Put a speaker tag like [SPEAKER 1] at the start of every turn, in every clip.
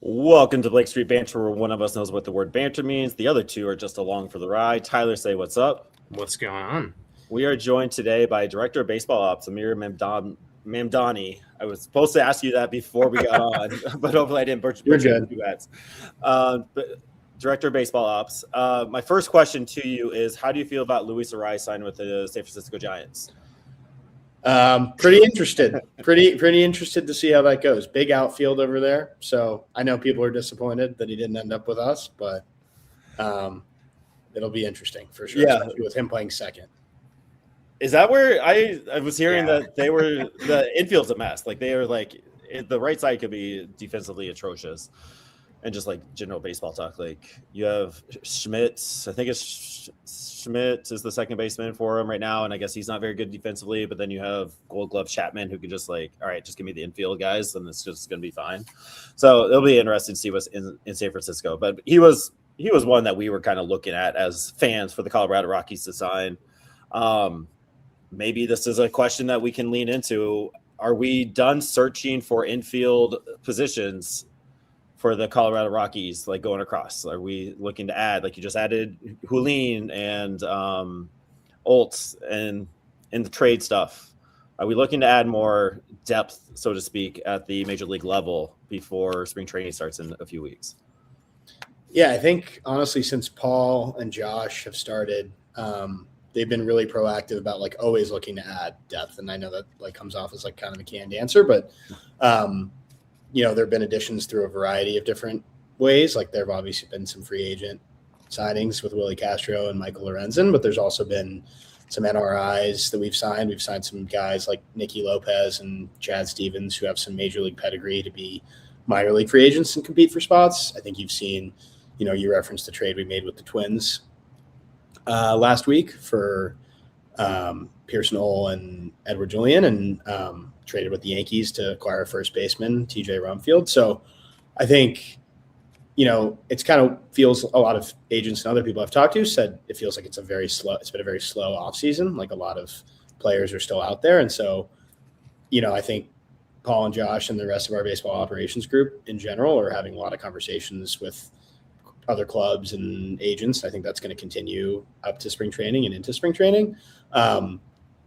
[SPEAKER 1] Welcome to Blake Street Banter, where one of us knows what the word banter means. The other two are just along for the ride. Tyler, say what's up.
[SPEAKER 2] What's going on?
[SPEAKER 1] We are joined today by Director of Baseball Ops, Amir Mamdani. I was supposed to ask you that before we got on, but hopefully I didn't butcher too bad. But Director of Baseball Ops, my first question to you is, how do you feel about Luis Arraez signing with the San Francisco Giants?
[SPEAKER 3] Pretty interested. Pretty interested to see how that goes. Big outfield over there. So I know people are disappointed that he didn't end up with us, but it'll be interesting for sure.
[SPEAKER 1] Yeah,
[SPEAKER 3] especially with him playing second.
[SPEAKER 1] Is that where I was hearing that they were the infield's a mess? Like they are like the right side could be defensively atrocious, and just like general baseball talk. Like you have Schmidt. I think it's Schmidt is the second baseman for him right now, and I guess he's not very good defensively. But then you have Gold Glove Chapman, who can just like, all right, just give me the infield guys, and it's just going to be fine. So it'll be interesting to see what's in San Francisco. But he was one that we were kind of looking at as fans for the Colorado Rockies to sign. Maybe this is a question that we can lean into. Are we done searching for infield positions for the Colorado Rockies, like going across? Are we looking to add, like you just added Julien and Oltz and in the trade stuff? Are we looking to add more depth, so to speak, at the major league level before spring training starts in a few weeks?
[SPEAKER 3] Yeah, I think honestly, since Paul and Josh have started, they've been really proactive about like always looking to add depth. And I know that like comes off as like kind of a canned answer, but there have been additions through a variety of different ways. Like there have obviously been some free agent signings with Willie Castro and Michael Lorenzen, but there's also been some NRIs that we've signed. We've signed some guys like Nicky Lopez and Chad Stevens who have some major league pedigree to be minor league free agents and compete for spots. I think you've seen, you referenced the trade we made with the Twins last week for Pearson Ole and Edward Julian, and traded with the Yankees to acquire first baseman TJ Rumfield. So I think, it's kind of feels a lot of agents and other people I've talked to said it feels like it's been a very slow off season. Like a lot of players are still out there. And so, I think Paul and Josh and the rest of our baseball operations group in general are having a lot of conversations with other clubs and agents. I think that's going to continue up to spring training and into spring training.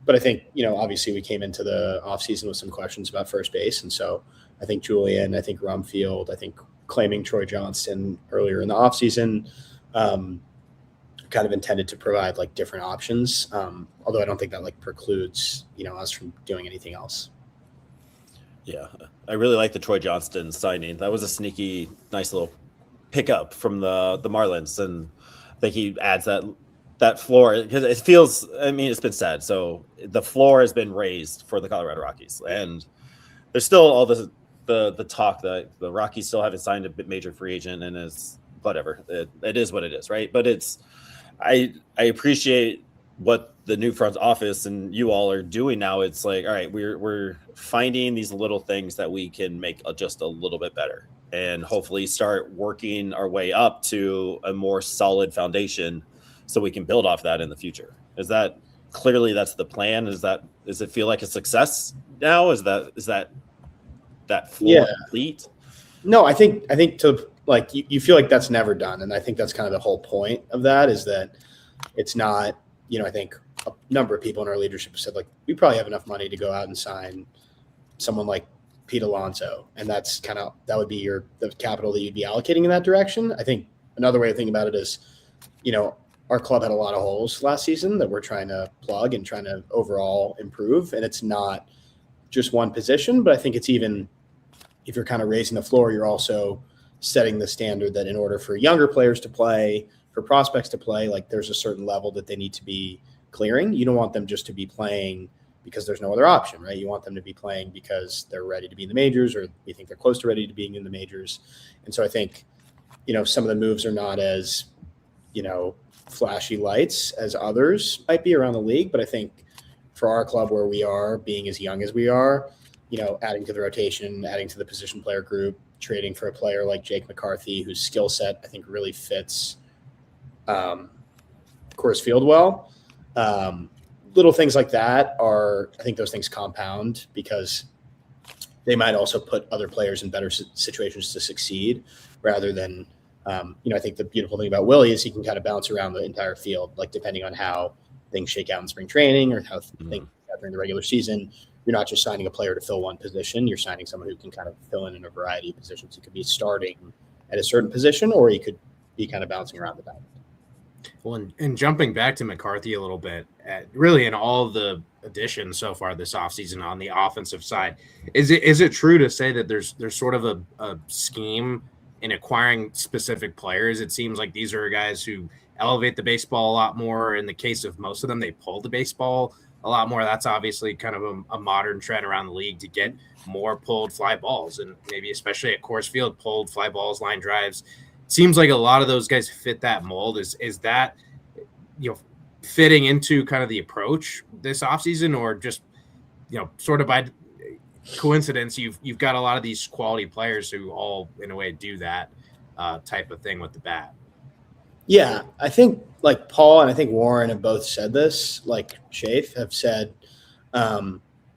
[SPEAKER 3] But I think, obviously we came into the offseason with some questions about first base. And so I think Julian, I think Rumfield, I think claiming Troy Johnston earlier in the offseason kind of intended to provide like different options. Although I don't think that like precludes, us from doing anything else.
[SPEAKER 1] Yeah, I really like the Troy Johnston signing. That was a sneaky, nice little pickup from the Marlins, and I think he adds that floor because it feels. I mean, it's been said, so the floor has been raised for the Colorado Rockies, and there's still all the talk that the Rockies still haven't signed a major free agent, and it's whatever. It is what it is, right? But I appreciate what the new front office and you all are doing now. It's like, all right, we're finding these little things that we can make just a little bit better, and hopefully start working our way up to a more solid foundation so we can build off that in the future. Is that clearly that's the plan? Does it feel like a success now? Is that floor complete?
[SPEAKER 3] No, I think to like, you feel like that's never done. And I think that's kind of the whole point of that is that it's not, I think a number of people in our leadership have said like, we probably have enough money to go out and sign someone like Pete Alonso. And that would be the capital that you'd be allocating in that direction. I think another way to think about it is, our club had a lot of holes last season that we're trying to plug and trying to overall improve. And it's not just one position, but I think it's even, if you're kind of raising the floor, you're also setting the standard that in order for younger players to play, for prospects to play, like there's a certain level that they need to be clearing. You don't want them just to be playing because there's no other option, right? You want them to be playing because they're ready to be in the majors, or you think they're close to ready to being in the majors. And so I think, some of the moves are not as, flashy lights as others might be around the league. But I think for our club where we are, being as young as we are, adding to the rotation, adding to the position player group, trading for a player like Jake McCarthy, whose skill set I think really fits Coors Field well. Little things like that I think those things compound because they might also put other players in better situations to succeed rather than, I think the beautiful thing about Willie is he can kind of bounce around the entire field, like depending on how things shake out in spring training or how things shake out during the regular season. You're not just signing a player to fill one position. You're signing someone who can kind of fill in a variety of positions. He could be starting at a certain position, or he could be kind of bouncing around the back.
[SPEAKER 2] Well, and jumping back to McCarthy a little bit, really in all the additions so far this offseason on the offensive side, is it true to say that there's sort of a scheme in acquiring specific players? It seems like these are guys who elevate the baseball a lot more. In the case of most of them, they pull the baseball a lot more. That's obviously kind of a modern trend around the league to get more pulled fly balls, and maybe especially at Coors Field, pulled fly balls, line drives. Seems like a lot of those guys fit that mold. Is that, fitting into kind of the approach this offseason, or just, sort of by coincidence, you've got a lot of these quality players who all in a way do that type of thing with the bat?
[SPEAKER 3] Yeah, I think like Paul and I think Warren have both said this, like Chafe have said,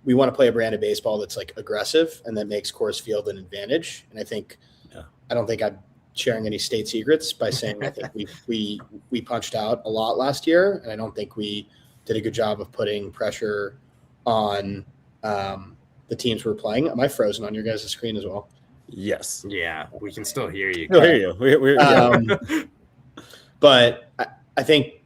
[SPEAKER 3] we want to play a brand of baseball that's like aggressive and that makes Coors Field an advantage. And I think, I don't think I'm sharing any state secrets by saying I think we punched out a lot last year, and I don't think we did a good job of putting pressure on the teams we're playing. Am I frozen on your guys' screen as well?
[SPEAKER 1] Yes.
[SPEAKER 2] Yeah, we can still hear you.
[SPEAKER 1] Still hear you. We're
[SPEAKER 3] But I think,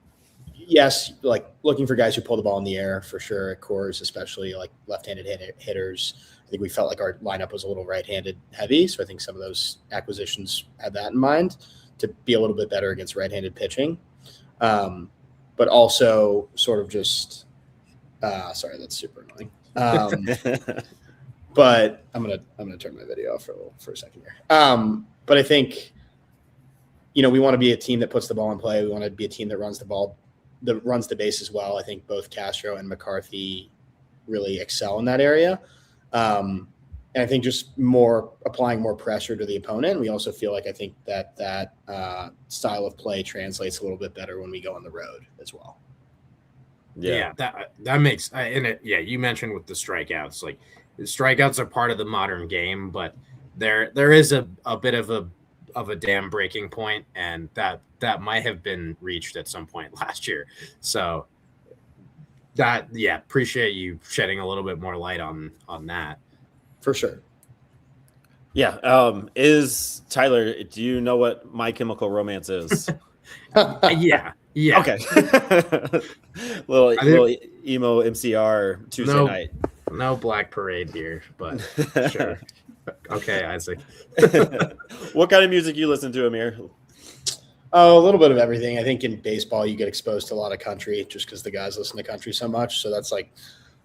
[SPEAKER 3] yes, like looking for guys who pull the ball in the air for sure at Coors, especially like left-handed hitters. I think we felt like our lineup was a little right-handed heavy. So I think some of those acquisitions had that in mind to be a little bit better against right-handed pitching. But also sort of just, sorry, that's super annoying. But I'm gonna turn my video off for a second here. But I think, we want to be a team that puts the ball in play. We want to be a team that runs the base as well. I think both Castro and McCarthy really excel in that area. And I think just applying more pressure to the opponent. We also feel like I think that style of play translates a little bit better when we go on the road as well.
[SPEAKER 2] Yeah, that makes you mentioned with the strikeouts, like the strikeouts are part of the modern game, but there is a bit of a dam breaking point, and that might have been reached at some point last year. So appreciate you shedding a little bit more light on that.
[SPEAKER 3] For sure.
[SPEAKER 1] Yeah. Is Tyler, do you know what My Chemical Romance is?
[SPEAKER 2] Yeah.
[SPEAKER 1] Okay. little emo MCR Tuesday night.
[SPEAKER 2] No Black Parade here, but sure. Okay, Isaac.
[SPEAKER 1] What kind of music you listen to, Amir?
[SPEAKER 3] Oh, a little bit of everything. I think in baseball you get exposed to a lot of country just because the guys listen to country so much. So that's like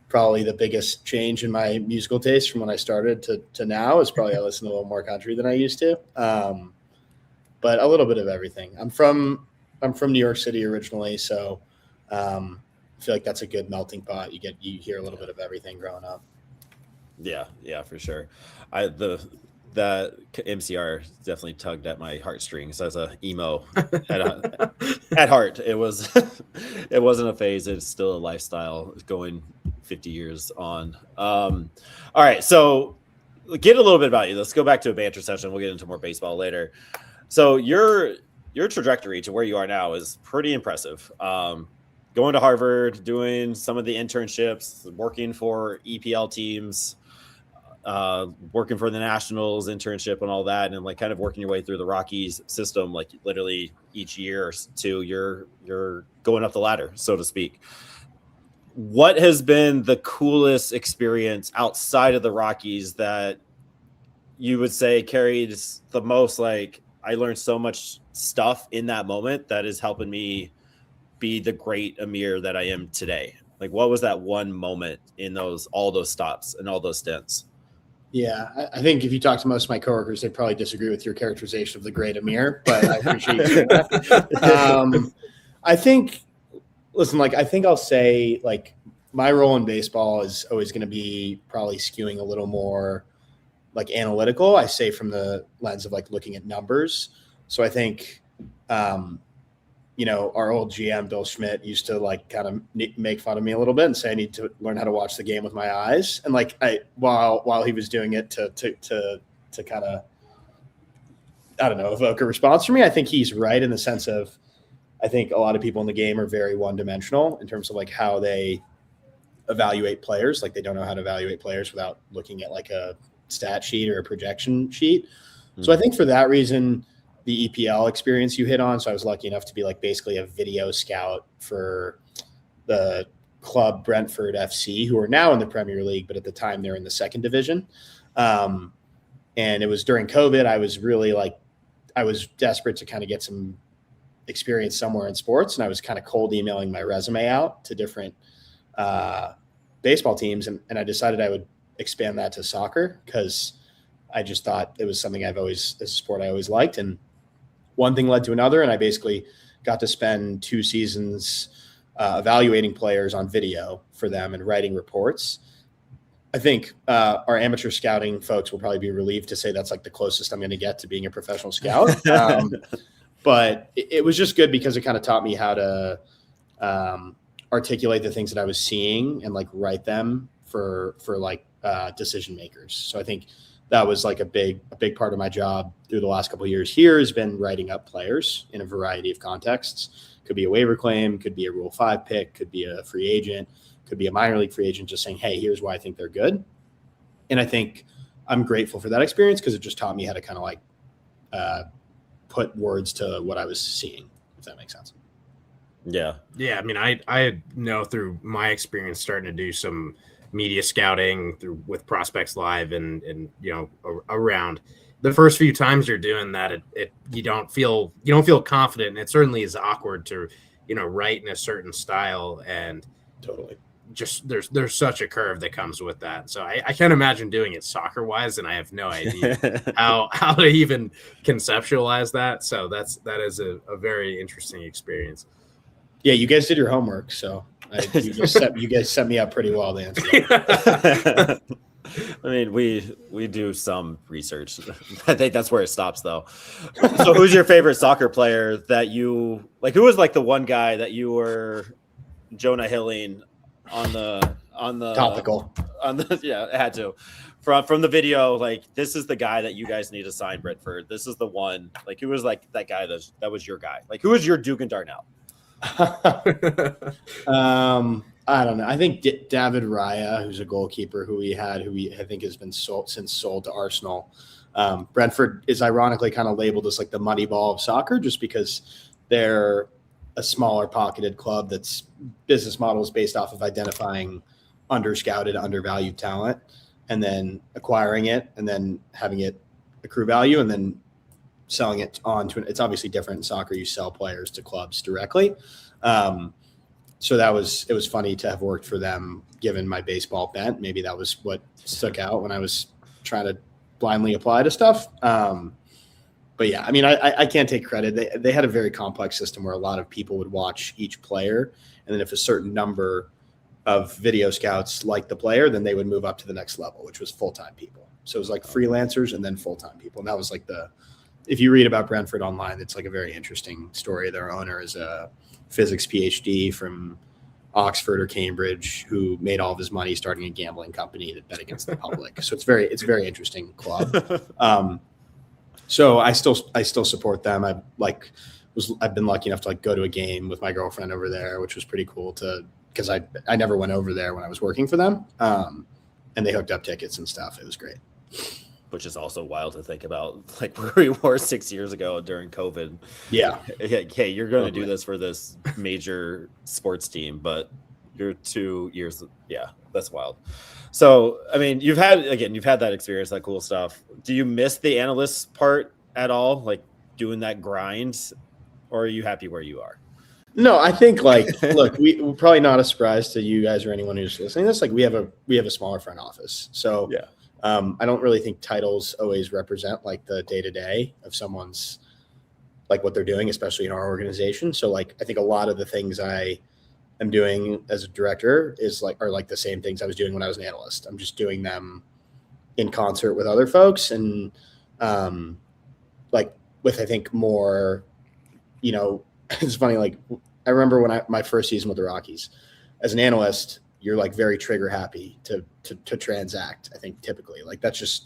[SPEAKER 3] probably the biggest change in my musical taste from when I started to now is probably I listen to a little more country than I used to. But a little bit of everything. I'm from New York City originally, so I feel like that's a good melting pot. You hear a little bit of everything growing up.
[SPEAKER 1] Yeah, for sure. That MCR definitely tugged at my heartstrings as a emo at heart. It wasn't a phase. It's still a lifestyle going 50 years on. All right. So get a little bit about you. Let's go back to a banter session. We'll get into more baseball later. So your trajectory to where you are now is pretty impressive. Going to Harvard, doing some of the internships, working for EPL teams, working for the Nationals internship and all that, and like kind of working your way through the Rockies system, like literally each year or two, you're going up the ladder, so to speak. What has been the coolest experience outside of the Rockies that you would say carried the most? Like, I learned so much stuff in that moment that is helping me be the great Amir that I am today. Like, what was that one moment in all those stops and all those stints?
[SPEAKER 3] Yeah, I think if you talk to most of my coworkers, they probably disagree with your characterization of the great Amir, but I appreciate you doing that. I think I'll say like my role in baseball is always going to be probably skewing a little more like analytical. I say from the lens of like looking at numbers. So I think our old GM, Bill Schmidt, used to like kind of make fun of me a little bit and say I need to learn how to watch the game with my eyes. And like while he was doing it to kind of, I don't know, evoke a response from me, I think he's right in the sense of, I think a lot of people in the game are very one-dimensional in terms of like how they evaluate players. Like they don't know how to evaluate players without looking at like a stat sheet or a projection sheet. Mm-hmm. So I think for that reason, the EPL experience you hit on. So I was lucky enough to be like basically a video scout for the club Brentford FC, who are now in the Premier League, but at the time they're in the second division. And it was during COVID. I was desperate to kind of get some experience somewhere in sports. And I was kind of cold emailing my resume out to different baseball teams. And I decided I would expand that to soccer because I just thought it was something as a sport I always liked. And one thing led to another. And I basically got to spend 2 seasons evaluating players on video for them and writing reports. I think our amateur scouting folks will probably be relieved to say that's like the closest I'm going to get to being a professional scout. But it was just good because it kind of taught me how to articulate the things that I was seeing and like write them for like decision makers. So I think that was like a big part of my job through the last couple of years here has been writing up players in a variety of contexts. Could be a waiver claim, could be a Rule 5 pick, could be a free agent, could be a minor league free agent just saying, hey, here's why I think they're good. And I think I'm grateful for that experience because it just taught me how to kind of like put words to what I was seeing, if that makes sense.
[SPEAKER 2] Yeah. I mean, I know through my experience starting to do some media scouting with Prospects Live and around the first few times you're doing that, you don't feel confident, and it certainly is awkward to write in a certain style, and
[SPEAKER 3] totally
[SPEAKER 2] just there's such a curve that comes with that. So I can't imagine doing it soccer wise, and I have no idea how to even conceptualize that. So that is a very interesting experience.
[SPEAKER 3] Yeah, you guys did your homework, so you guys set me up pretty well to answer that.
[SPEAKER 1] I mean, we do some research. I think that's where it stops, though. So, who's your favorite soccer player that you like? Who was like the one guy that you were Jonah Hilling on the
[SPEAKER 3] topical?
[SPEAKER 1] Yeah, it had to from the video. Like, this is the guy that you guys need to sign Brentford. This is the one. Like, who was like that guy that was your guy? Like, who was your Duke and Darnell?
[SPEAKER 3] I don't know. I think David Raya, who's a goalkeeper who I think has been sold to Arsenal. Brentford is ironically kind of labeled as like the money ball of soccer just because they're a smaller pocketed club that's business model is based off of identifying under-scouted, undervalued talent and then acquiring it and then having it accrue value and then selling it on to it's obviously different in soccer. You sell players to clubs directly. So it was funny to have worked for them given my baseball bent. Maybe that was what stuck out when I was trying to blindly apply to stuff. But yeah, I mean, I can't take credit. They had a very complex system where a lot of people would watch each player. And then if a certain number of video scouts liked the player, then they would move up to the next level, which was full-time people. So it was like freelancers and then full-time people. And that was like if you read about Brentford online, it's like a very interesting story. Their owner is a physics PhD from Oxford or Cambridge who made all of his money starting a gambling company that bet against the public. So it's a very interesting club. So I still support them. I've been lucky enough to like go to a game with my girlfriend over there, which was pretty cool because I never went over there when I was working for them. And they hooked up tickets and stuff. It was great.
[SPEAKER 1] Which is also wild to think about, like where we were 6 years ago during COVID.
[SPEAKER 3] Yeah.
[SPEAKER 1] Hey, you're going to do this for this major sports team, but you're 2 years. Yeah, that's wild. So, I mean, you've had that experience, that cool stuff. Do you miss the analyst part at all? Like doing that grind, or are you happy where you are?
[SPEAKER 3] No, I think look, we're probably not a surprise to you guys or anyone who's listening to this. Like we have a smaller front office. So
[SPEAKER 1] yeah.
[SPEAKER 3] I don't really think titles always represent like the day-to-day of someone's like what they're doing, especially in our organization. So like, I think a lot of the things I am doing as a director are like the same things I was doing when I was an analyst. I'm just doing them in concert with other folks and like with, I think more, it's funny. Like I remember when my first season with the Rockies, as an analyst, you're like very trigger happy to transact. I think typically like that's just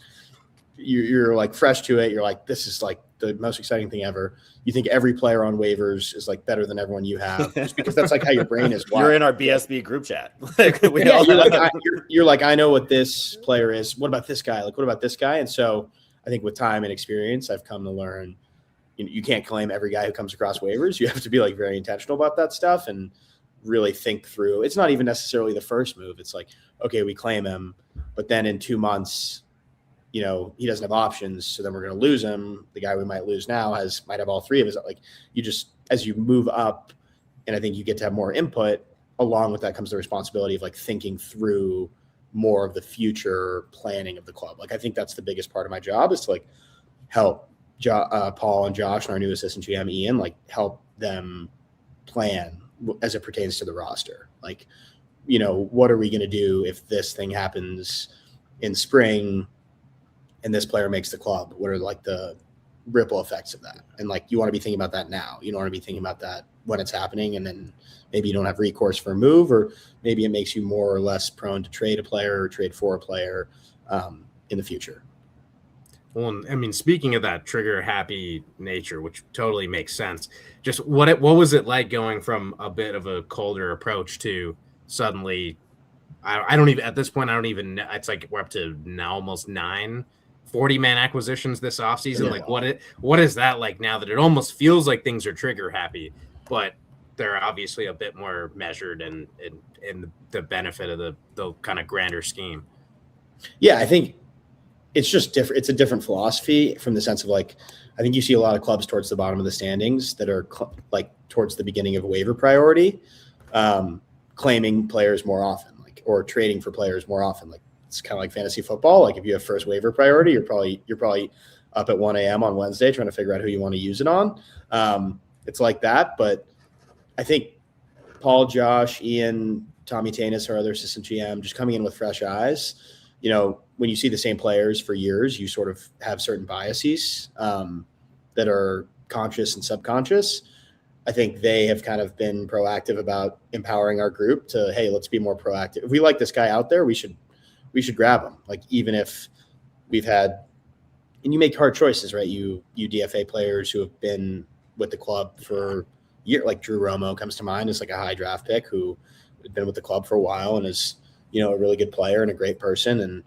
[SPEAKER 3] you're like fresh to it. You're like, this is like the most exciting thing ever. You think every player on waivers is like better than everyone you have, just because that's like how your brain is wired.
[SPEAKER 1] You're in our BSB group chat.
[SPEAKER 3] You're like, I know what this player is. What about this guy? Like, what about this guy? And so I think with time and experience, I've come to learn, you can't claim every guy who comes across waivers. You have to be like very intentional about that stuff and really think through. It's not even necessarily the first move. It's like, okay, we claim him, but then in 2 months, he doesn't have options. So then we're going to lose him. The guy we might lose now might have all three of his. Like you just, as you move up, and I think you get to have more input, along with that comes the responsibility of like thinking through more of the future planning of the club. Like I think that's the biggest part of my job is to like help Paul and Josh and our new assistant GM Ian, like help them plan as it pertains to the roster. Like, what are we going to do if this thing happens in spring and this player makes the club? What are like the ripple effects of that? And like, you want to be thinking about that now. You don't want to be thinking about that when it's happening. And then maybe you don't have recourse for a move, or maybe it makes you more or less prone to trade a player or trade for a player in the future.
[SPEAKER 2] Well, I mean, speaking of that trigger happy nature, which totally makes sense, just what was it like going from a bit of a colder approach to suddenly, I don't even, at this point, I don't even know. It's like we're up to now almost 9 40-man acquisitions this offseason.
[SPEAKER 3] Yeah.
[SPEAKER 2] Like what is that like now that it almost feels like things are trigger happy, but they're obviously a bit more measured and the benefit of the kind of grander scheme.
[SPEAKER 3] Yeah, I think it's just different. It's a different philosophy from the sense of like, I think you see a lot of clubs towards the bottom of the standings that are like towards the beginning of waiver priority, claiming players more often, like, or trading for players more often. Like it's kind of like fantasy football. Like if you have first waiver priority, you're probably up at 1 a.m. on Wednesday trying to figure out who you want to use it on. It's like that, but I think Paul, Josh, Ian, Tommy Tanis, our other assistant GM, just coming in with fresh eyes. When you see the same players for years, you sort of have certain biases that are conscious and subconscious. I think they have kind of been proactive about empowering our group to, hey, let's be more proactive. If we like this guy out there, we should grab him. Like even if we've had, and you make hard choices, right? You DFA players who have been with the club for a year, like Drew Romo comes to mind as like a high draft pick who had been with the club for a while and is, a really good player and a great person. And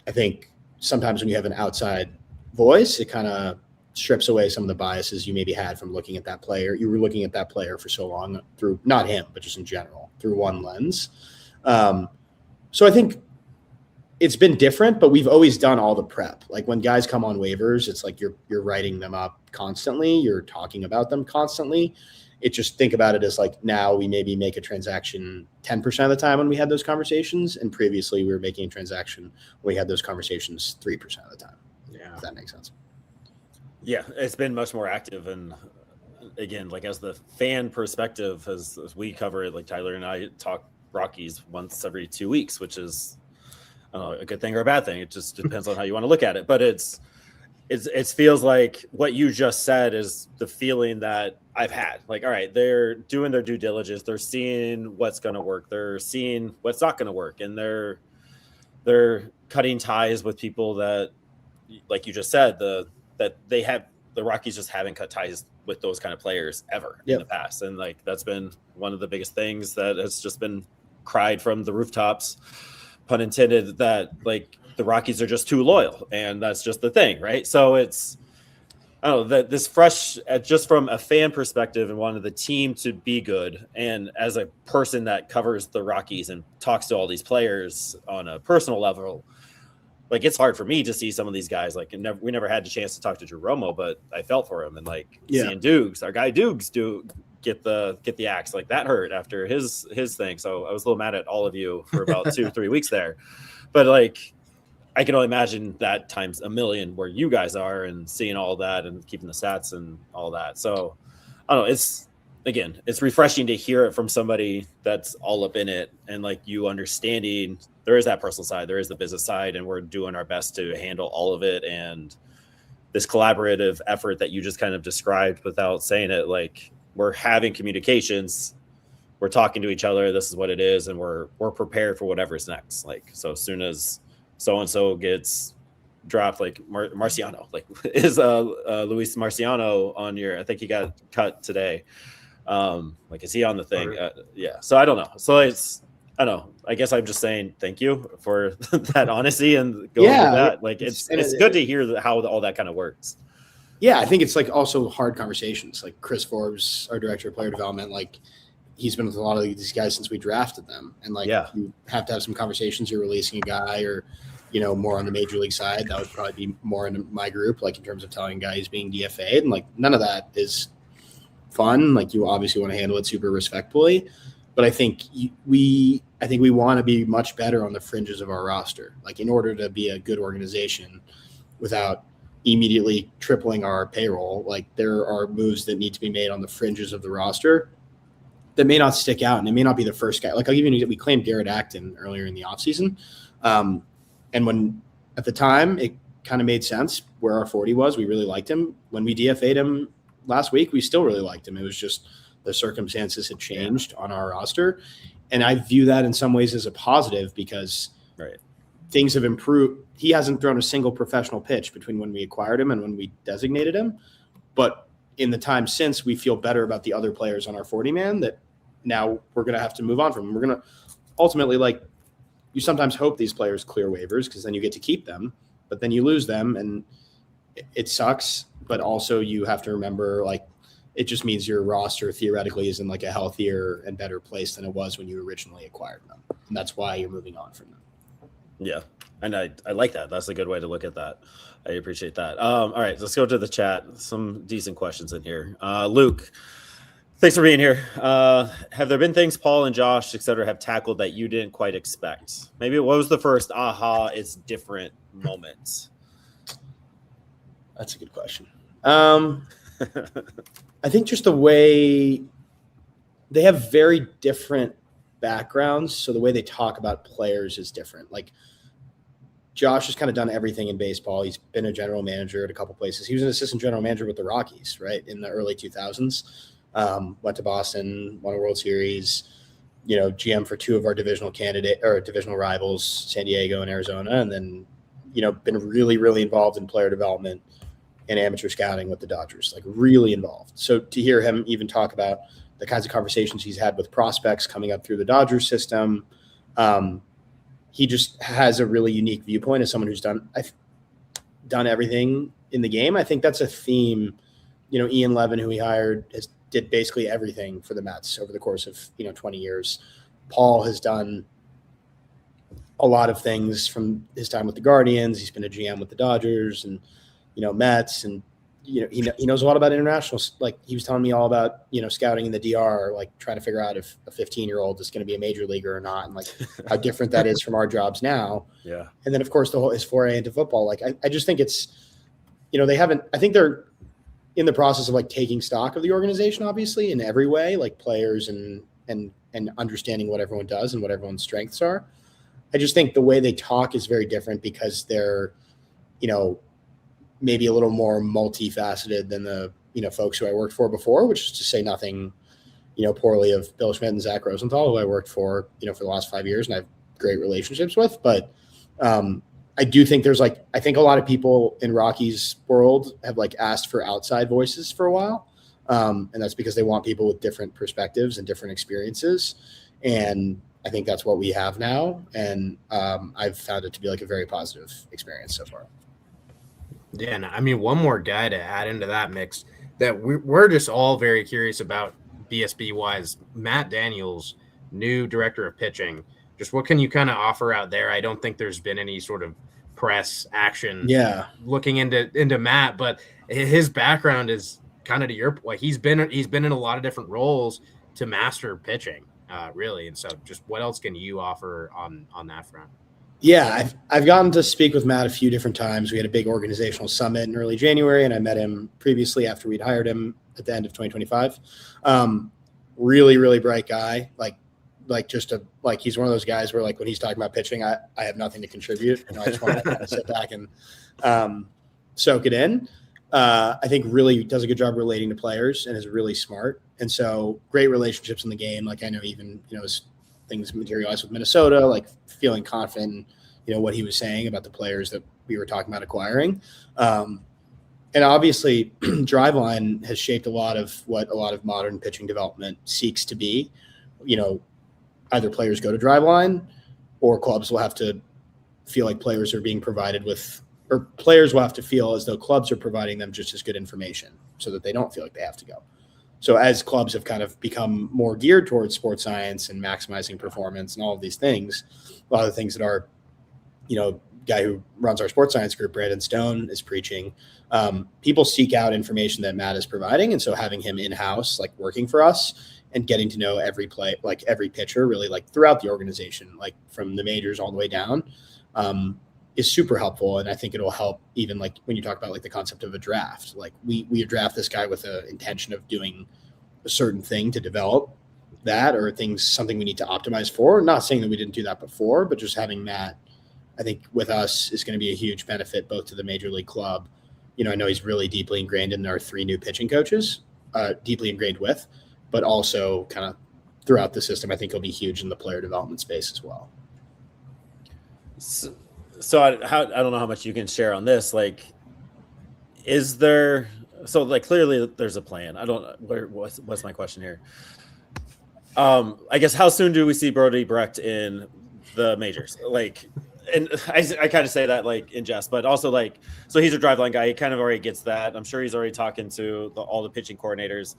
[SPEAKER 3] I think sometimes when you have an outside voice, it kind of strips away some of the biases you maybe had from looking at that player. You were looking at that player for so long through, not him, but just in general, through one lens. So I think it's been different, but we've always done all the prep. Like when guys come on waivers, it's like you're writing them up constantly. You're talking about them constantly. It just think about it as like now we maybe make a transaction 10% of the time when we had those conversations. And previously we were making a transaction when we had those conversations 3% of the time.
[SPEAKER 2] Yeah.
[SPEAKER 3] If that makes sense.
[SPEAKER 1] Yeah, it's been much more active. And again, like as the fan perspective, as we cover it, like Tyler and I talk Rockies once every 2 weeks, which is a good thing or a bad thing. It just depends on how you want to look at it. But it feels like what you just said is the feeling that I've had. Like, all right, they're doing their due diligence. They're seeing what's going to work. They're seeing what's not going to work. And they're cutting ties with people that, like you just said, the Rockies just haven't cut ties with those kind of players ever in the past. And like, that's been one of the biggest things that has just been cried from the rooftops, pun intended, that like the Rockies are just too loyal, and that's just the thing. Right. So it's, I don't know, that this fresh, just from a fan perspective and wanting the team to be good. And as a person that covers the Rockies and talks to all these players on a personal level, like it's hard for me to see some of these guys. Like we never had the chance to talk to Drew Romo, but I felt for him, and like seeing Dukes, our guy Dukes, get the axe, like that hurt after his thing. So I was a little mad at all of you for about 2-3 weeks there, but like I can only imagine that times a million where you guys are and seeing all that and keeping the stats and all that. So I don't know. It's refreshing to hear it from somebody that's all up in it, and like you understanding there is that personal side, there is the business side, and we're doing our best to handle all of it and this collaborative effort that you just kind of described without saying it. Like, we're having communications, we're talking to each other. This is what it is, and we're prepared for whatever's next. Like, so as soon as so and so gets dropped, like Marciano, like is Luis Marciano on your? I think he got cut today. Like, is he on the thing? Yeah. So I don't know. So I don't know. I guess I'm just saying thank you for that honesty and going with that. Like, it's good to hear how all that kind of works.
[SPEAKER 3] Yeah, I think it's like also hard conversations. Like Chris Forbes, our director of player development, like he's been with a lot of these guys since we drafted them, and like you have to have some conversations. You're releasing a guy, or more on the major league side. That would probably be more in my group, like in terms of telling guys being DFA'd, and like none of that is fun. Like, you obviously want to handle it super respectfully, but I think we want to be much better on the fringes of our roster. Like, in order to be a good organization without immediately tripling our payroll, like there are moves that need to be made on the fringes of the roster that may not stick out, and it may not be the first guy. Like, I'll give you, we claimed Garrett Acton earlier in the offseason. And when at the time it kind of made sense where our 40 was, we really liked him. When we DFA'd him last week, we still really liked him. It was just the circumstances had changed on our roster. And I view that in some ways as a positive, because things have improved. He hasn't thrown a single professional pitch between when we acquired him and when we designated him. But in the time since, we feel better about the other players on our 40-man that now we're going to have to move on from. We're going to ultimately, like, you sometimes hope these players clear waivers because then you get to keep them, but then you lose them and it sucks. But also you have to remember, like, it just means your roster theoretically is in like a healthier and better place than it was when you originally acquired them. And that's why you're moving on from them.
[SPEAKER 1] Yeah. And I like that. That's a good way to look at that. I appreciate that. All right, let's go to the chat. Some decent questions in here. Luke, thanks for being here. Have there been things Paul and Josh, et cetera, have tackled that you didn't quite expect? Maybe what was the first aha, it's different moment?
[SPEAKER 3] That's a good question. I think just the way they have very different backgrounds. So the way they talk about players is different. Like, Josh has kind of done everything in baseball. He's been a general manager at a couple places. He was an assistant general manager with the Rockies, right, in the early 2000s. Went to Boston, won a World Series, GM for two of our divisional rivals, San Diego and Arizona. And then, been really, really involved in player development and amateur scouting with the Dodgers, like really involved. So to hear him even talk about the kinds of conversations he's had with prospects coming up through the Dodgers system, he just has a really unique viewpoint as someone who's done everything in the game. I think that's a theme. Ian Levin, who he hired, did basically everything for the Mets over the course of 20 years. Paul has done a lot of things from his time with the Guardians. He's been a GM with the Dodgers and Mets, and he knows a lot about international. Like, he was telling me all about scouting in the DR, like trying to figure out if a 15-year-old is going to be a major leaguer or not, and like how different that is from our jobs now. Yeah. And then of course his foray into football. Like, I just think it's they haven't. I think they're in the process of like taking stock of the organization, obviously in every way, like players and understanding what everyone does and what everyone's strengths are. I just think the way they talk is very different because they're maybe a little more multifaceted than the folks who I worked for before, which is to say nothing poorly of Bill Schmidt and Zach Rosenthal, who I worked for for the last 5 years and I have great relationships with. But I do think there's I think a lot of people in Rockies world have asked for outside voices for a while, and that's because they want people with different perspectives and different experiences, and I think that's what we have now, and I've found it to be a very positive experience so far.
[SPEAKER 2] Yeah, and I mean, one more guy to add into that mix that we're just all very curious about BSB-wise, Matt Daniels, new director of pitching. Just what can you kind of offer out there? I don't think there's been any sort of press action looking into Matt, but his background is kind of to your point. He's been in a lot of different roles to master pitching, really. And so just what else can you offer on that front?
[SPEAKER 3] Yeah, I've gotten to speak with Matt a few different times. We had a big organizational summit in early January, and I met him previously after we'd hired him at the end of 2025. Really, really bright guy. He's one of those guys where when he's talking about pitching, I have nothing to contribute. I just want to kind of sit back and soak it in. I think really does a good job relating to players and is really smart. And so great relationships in the game. Like I know even, as things materialize with Minnesota, like feeling confident in, what he was saying about the players that we were talking about acquiring. And obviously Driveline has shaped a lot of what a lot of modern pitching development seeks to be. Either players go to Driveline or clubs will have to feel like players are being provided with, or players will have to feel as though clubs are providing them just as good information so that they don't feel like they have to go. So as clubs have kind of become more geared towards sports science and maximizing performance and all of these things, a lot of the things that our, guy who runs our sports science group, Brandon Stone, is preaching, people seek out information that Matt is providing. And so having him in-house, like working for us and getting to know every play, like every pitcher really like throughout the organization, like from the majors all the way down, is super helpful. And I think it'll help even like when you talk about like the concept of a draft, like we draft this guy with the intention of doing a certain thing to develop that or something we need to optimize for. Not saying that we didn't do that before, but just having Matt, I think with us is going to be a huge benefit both to the major league club. I know he's really deeply ingrained in our 3 new pitching coaches, deeply ingrained with, but also kind of throughout the system. I think he'll be huge in the player development space as well.
[SPEAKER 1] So I don't know how much you can share on this. Like, is there? So like clearly there's a plan. I don't. What's my question here? I guess how soon do we see Brody Brecht in the majors? Like, and I kind of say that like in jest, but also like, so he's a Driveline guy. He kind of already gets that. I'm sure he's already talking to all the pitching coordinators.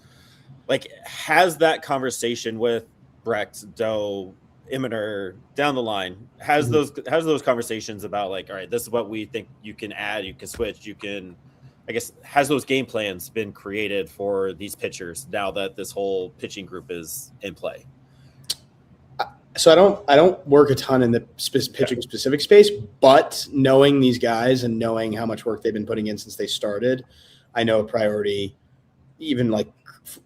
[SPEAKER 1] Like, has that conversation with Brecht, Doe, Immoner down the line, has those conversations about like, all right, this is what we think you can add, you can switch, you can, I guess, has those game plans been created for these pitchers now that this whole pitching group is in play?
[SPEAKER 3] So I don't work a ton in the pitching specific space, but knowing these guys and knowing how much work they've been putting in since they started, I know a priority, even like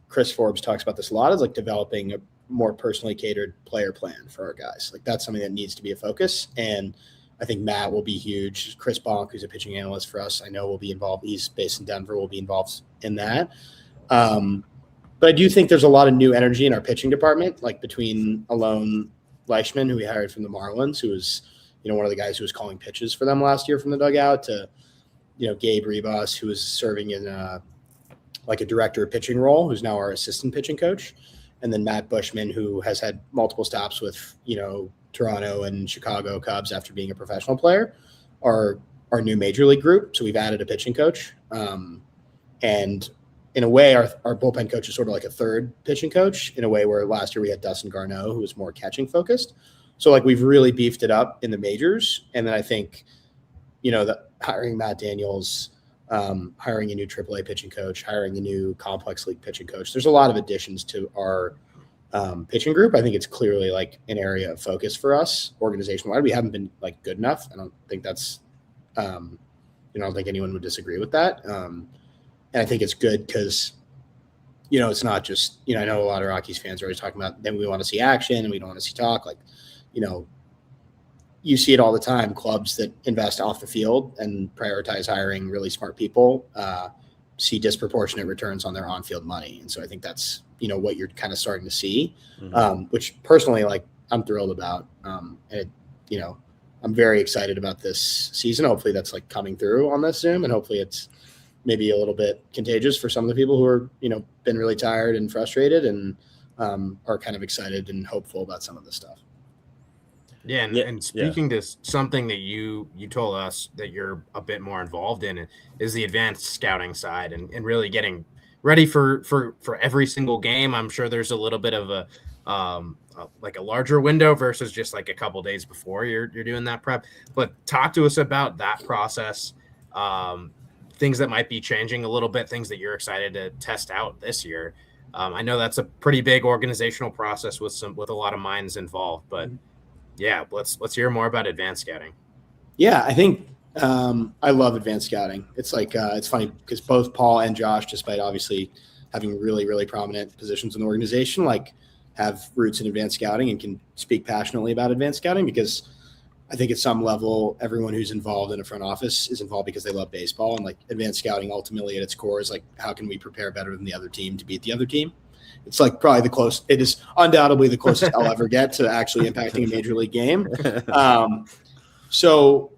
[SPEAKER 3] Chris Forbes talks about this a lot, is like developing a more personally catered player plan for our guys. Like that's something that needs to be a focus. And I think Matt will be huge. Chris Bonk, who's a pitching analyst for us, I know will be involved. He's based in Denver, will be involved in that. But I do think there's a lot of new energy in our pitching department, like between Alon Leishman, who we hired from the Marlins, who was, one of the guys who was calling pitches for them last year from the dugout, to, Gabe Ribas, who was serving in like a director of pitching role, who's now our assistant pitching coach. And then Matt Bushman, who has had multiple stops with, Toronto and Chicago Cubs after being a professional player, are our new major league group. So we've added a pitching coach. And in a way, our bullpen coach is sort of like a third pitching coach, in a way where last year we had Dustin Garneau, who was more catching focused. So like we've really beefed it up in the majors. And then I think, that hiring Matt Daniels, hiring a new AAA pitching coach, hiring a new complex league pitching coach, there's a lot of additions to our pitching group. I think it's clearly like an area of focus for us organization wide. We haven't been like good enough. I don't think that's, I don't think anyone would disagree with that. And I think it's good because, it's not just, I know a lot of Rockies fans are always talking about, then we want to see action and we don't want to see talk. Like, you see it all the time. Clubs that invest off the field and prioritize hiring really smart people see disproportionate returns on their on-field money. And so I think that's, what you're kind of starting to see, which personally, like, I'm thrilled about. And, I'm very excited about this season. Hopefully that's like coming through on this Zoom, and hopefully it's maybe a little bit contagious for some of the people who are, been really tired and frustrated and are kind of excited and hopeful about some of this stuff.
[SPEAKER 2] Yeah, and speaking to something that you told us that you're a bit more involved in is the advanced scouting side and really getting ready for every single game. I'm sure there's a little bit of a like a larger window versus just like a couple days before you're doing that prep. But talk to us about that process, things that might be changing a little bit, things that you're excited to test out this year. I know that's a pretty big organizational process with a lot of minds involved, but yeah, let's hear more about advanced scouting.
[SPEAKER 3] Yeah, I think I love advanced scouting. It's like it's funny because both Paul and Josh, despite obviously having really, really prominent positions in the organization, like have roots in advanced scouting and can speak passionately about advanced scouting because I think at some level, everyone who's involved in a front office is involved because they love baseball, and like advanced scouting ultimately at its core is like, how can we prepare better than the other team to beat the other team? It's like probably it is undoubtedly the closest I'll ever get to actually impacting a major league game. So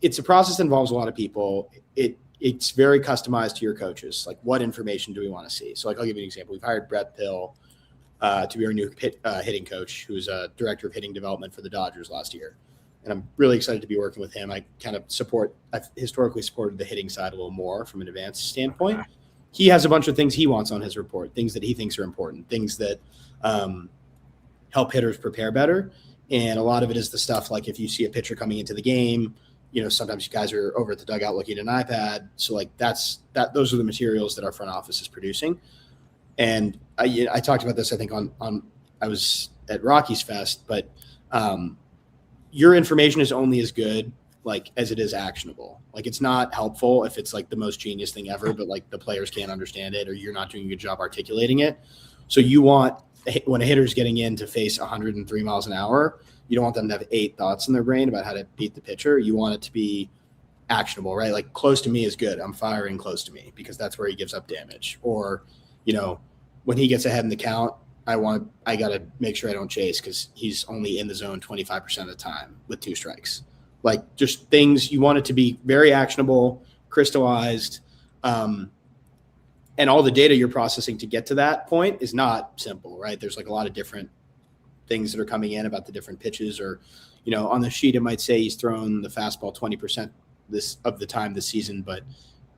[SPEAKER 3] it's a process that involves a lot of people. It's very customized to your coaches. Like, what information do we want to see? So like, I'll give you an example. We've hired Brett Pill to be our new hitting coach, who's a director of hitting development for the Dodgers last year. And I'm really excited to be working with him. I've historically supported the hitting side a little more from an advanced standpoint. He has a bunch of things he wants on his report, things that he thinks are important, things that help hitters prepare better. And a lot of it is the stuff like if you see a pitcher coming into the game, sometimes you guys are over at the dugout looking at an iPad. So like those are the materials that our front office is producing. And I talked about this, I think I was at Rockies Fest, but your information is only as good like as it is actionable. Like, it's not helpful if it's like the most genius thing ever, but like the players can't understand it or you're not doing a good job articulating it. So you want, when a hitter's getting in to face 103 miles an hour, you don't want them to have 8 thoughts in their brain about how to beat the pitcher. You want it to be actionable, right? Like, close to me is good. I'm firing close to me because that's where he gives up damage. Or, when he gets ahead in the count, I got to make sure I don't chase because he's only in the zone 25% of the time with 2 strikes. Like, just things you want it to be very actionable, crystallized, and all the data you're processing to get to that point is not simple, right? There's like a lot of different things that are coming in about the different pitches, or, on the sheet, it might say he's thrown the fastball 20% of the time this season, but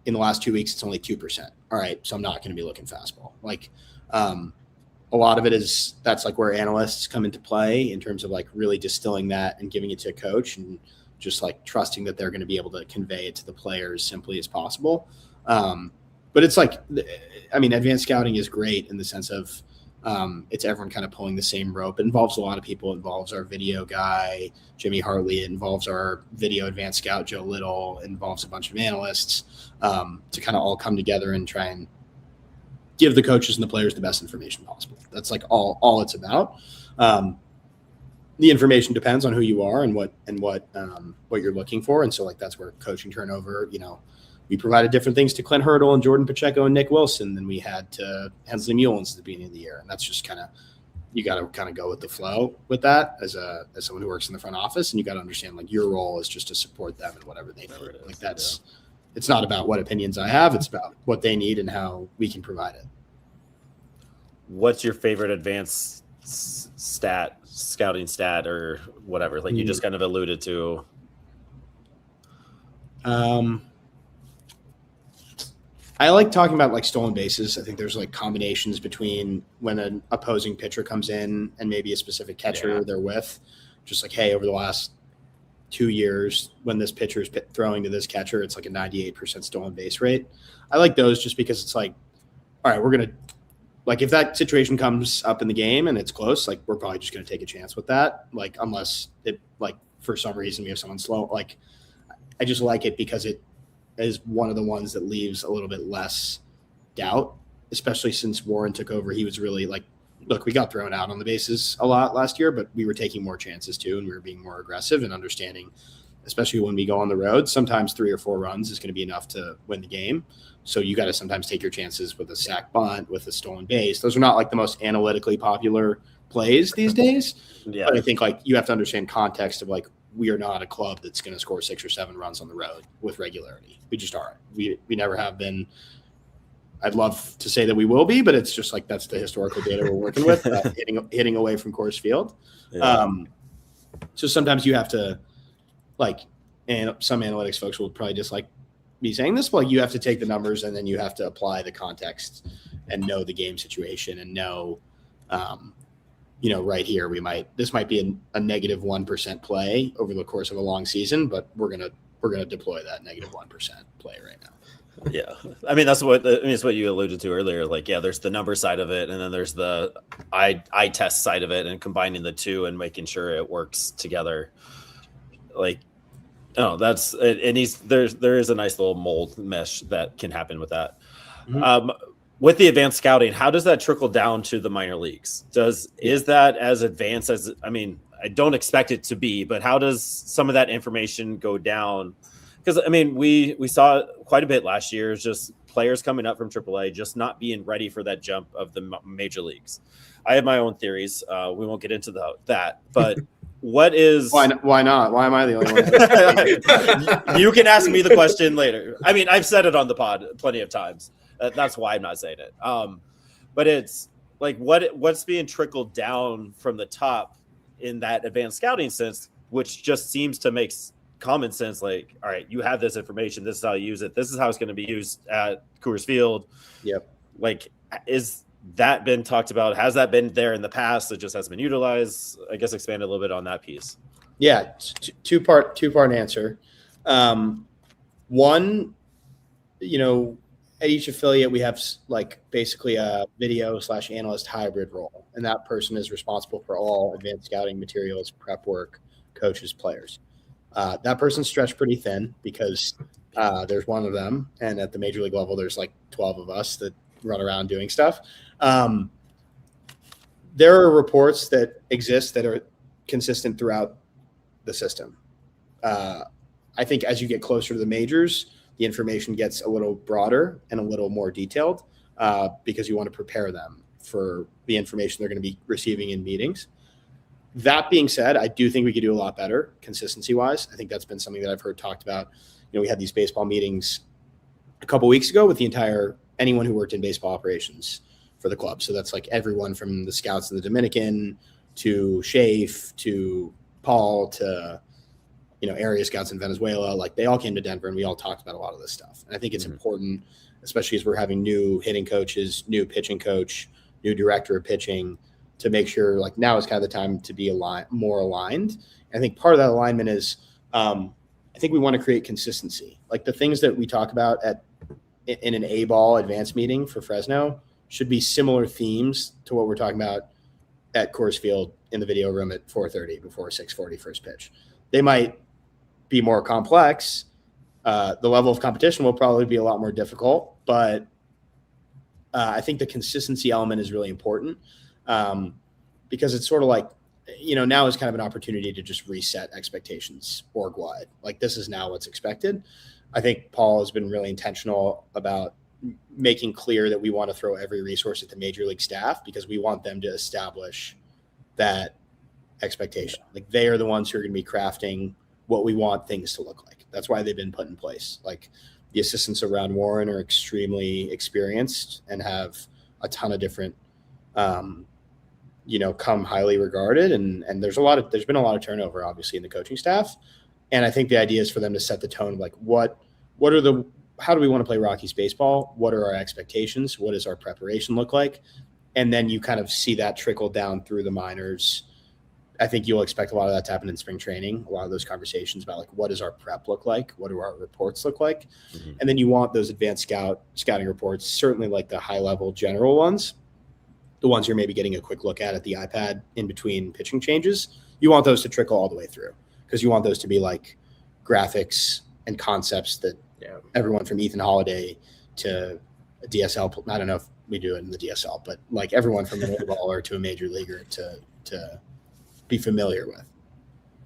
[SPEAKER 3] in the last 2 weeks, it's only 2%. All right. So I'm not going to be looking fastball. Like, a lot of it is that's like where analysts come into play in terms of like really distilling that and giving it to a coach and just like trusting that they're going to be able to convey it to the player as simply as possible. But it's like, advanced scouting is great in the sense of it's everyone kind of pulling the same rope. It involves a lot of people. It involves our video guy, Jimmy Hartley. It involves our video advanced scout, Joe Little. It involves a bunch of analysts to kind of all come together and try and give the coaches and the players the best information possible. That's like all it's about. The information depends on who you are and what you're looking for. And so like, that's where coaching turnover, we provided different things to Clint Hurdle and Jordan Pacheco and Nick Wilson than we had to Hensley Mullins at the beginning of the year. And that's just you got to kind of go with the flow with that as someone who works in the front office. And you got to understand like your role is just to support them in whatever they need. Like it's not about what opinions I have. It's about what they need and how we can provide it.
[SPEAKER 1] What's your favorite advanced scouting stat or whatever? Like you just kind of alluded to.
[SPEAKER 3] I like talking about like stolen bases. I think there's like combinations between when an opposing pitcher comes in and maybe a specific catcher they're with, just like, hey, over the last 2 years, when this pitcher is throwing to this catcher, it's like a 98% stolen base rate. I like those just because it's like, all right, we're going to, like, if that situation comes up in the game and it's close, like, we're probably just going to take a chance with that. Like, unless it, like, for some reason we have someone slow. Like, I just like it because it is one of the ones that leaves a little bit less doubt, especially since Warren took over. He was really like, look, we got thrown out on the bases a lot last year, but we were taking more chances too. And we were being more aggressive and understanding, especially when we go on the road, sometimes 3 or 4 runs is going to be enough to win the game. So you got to sometimes take your chances with a sack bunt, with a stolen base. Those are not like the most analytically popular plays these days. Yeah. But I think like you have to understand context of like, we are not a club that's going to score 6 or 7 runs on the road with regularity. We just aren't. We never have been. I'd love to say that we will be, but it's just like that's the historical data we're working with, hitting away from Coors Field. Yeah. So sometimes you have to, like, and some analytics folks will probably just like me saying this, but like you have to take the numbers and then you have to apply the context and know the game situation and know, right here this might be a negative 1% play over the course of a long season, but we're gonna deploy that negative 1% play right now.
[SPEAKER 1] Yeah, it's what you alluded to earlier. Like, yeah, there's the number side of it, and then there's the eye test side of it, and combining the two and making sure it works together. Like, that's and there is a nice little mold mesh that can happen with that. Mm-hmm. With the advanced scouting, how does that trickle down to the minor leagues? Is that as advanced as, I I don't expect it to be, but how does some of that information go down? Because I mean, we saw quite a bit last year, just players coming up from AAA just not being ready for that jump of the major leagues. I have my own theories. We won't get into that, but what is
[SPEAKER 3] why not? Why am I the only
[SPEAKER 1] one? You can ask me the question later. I mean, I've said it on the pod plenty of times. That's why I'm not saying it. But it's like what's being trickled down from the top in that advanced scouting sense, which just seems to make common sense. Like, all right, you have this information. This is how you use it. This is how it's going to be used at Coors Field.
[SPEAKER 3] Yep.
[SPEAKER 1] Like, is that been talked about? Has that been there in the past? It just hasn't been utilized. I guess expand a little bit on that piece.
[SPEAKER 3] Yeah, two-part answer. One, at each affiliate we have like basically a video / analyst hybrid role, and that person is responsible for all advanced scouting materials, prep work, coaches, players. That person's stretched pretty thin because there's one of them, and at the major league level there's like 12 of us that run around doing stuff. There are reports that exist that are consistent throughout the system. I think as you get closer to the majors, the information gets a little broader and a little more detailed because you want to prepare them for the information they're going to be receiving in meetings. That being said, I do think we could do a lot better consistency-wise. I think that's been something that I've heard talked about. We had these baseball meetings a couple weeks ago with anyone who worked in baseball operations for the club. So that's like everyone from the scouts in the Dominican to Shafe to Paul to area scouts in Venezuela. Like they all came to Denver and we all talked about a lot of this stuff. And I think it's important, especially as we're having new hitting coaches, new pitching coach, new director of pitching, to make sure like now is kind of the time to be more aligned. And I think part of that alignment is I think we want to create consistency. Like the things that we talk about in an A-ball advanced meeting for Fresno should be similar themes to what we're talking about at Coors Field in the video room at 4:30 before 6:40 first pitch. They might be more complex. The level of competition will probably be a lot more difficult, but I think the consistency element is really important because it's sort of like, now is kind of an opportunity to just reset expectations org-wide. Like this is now what's expected. I think Paul has been really intentional about making clear that we want to throw every resource at the major league staff because we want them to establish that expectation. Like they are the ones who are going to be crafting what we want things to look like. That's why they've been put in place. Like the assistants around Warren are extremely experienced and have a ton of different, come highly regarded. And there's been a lot of turnover obviously in the coaching staff. And I think the idea is for them to set the tone of like, how do we want to play Rockies baseball? What are our expectations? What does our preparation look like? And then you kind of see that trickle down through the minors. I think you'll expect a lot of that to happen in spring training. A lot of those conversations about like, what does our prep look like? What do our reports look like? Mm-hmm. And then you want those advanced scouting reports, certainly like the high level general ones, the ones you're maybe getting a quick look at the iPad in between pitching changes. You want those to trickle all the way through because you want those to be like graphics and concepts that everyone from Ethan Holiday to a DSL, I don't know if we do it in the DSL, but like everyone from a little baller to a major leaguer to be familiar with.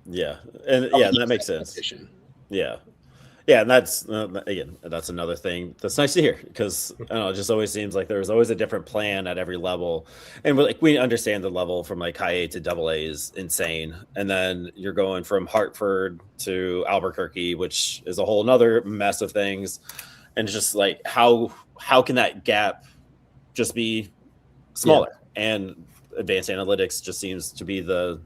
[SPEAKER 1] Yeah. And that makes sense. Yeah. Yeah. And that's, again, that's another thing that's nice to hear because I don't know, it just always seems like there's always a different plan at every level. And we understand the level from like high A to double A is insane. And then you're going from Hartford to Albuquerque, which is a whole nother mess of things. And it's just like, how can that gap just be smaller? Yeah. And advanced analytics just seems to be the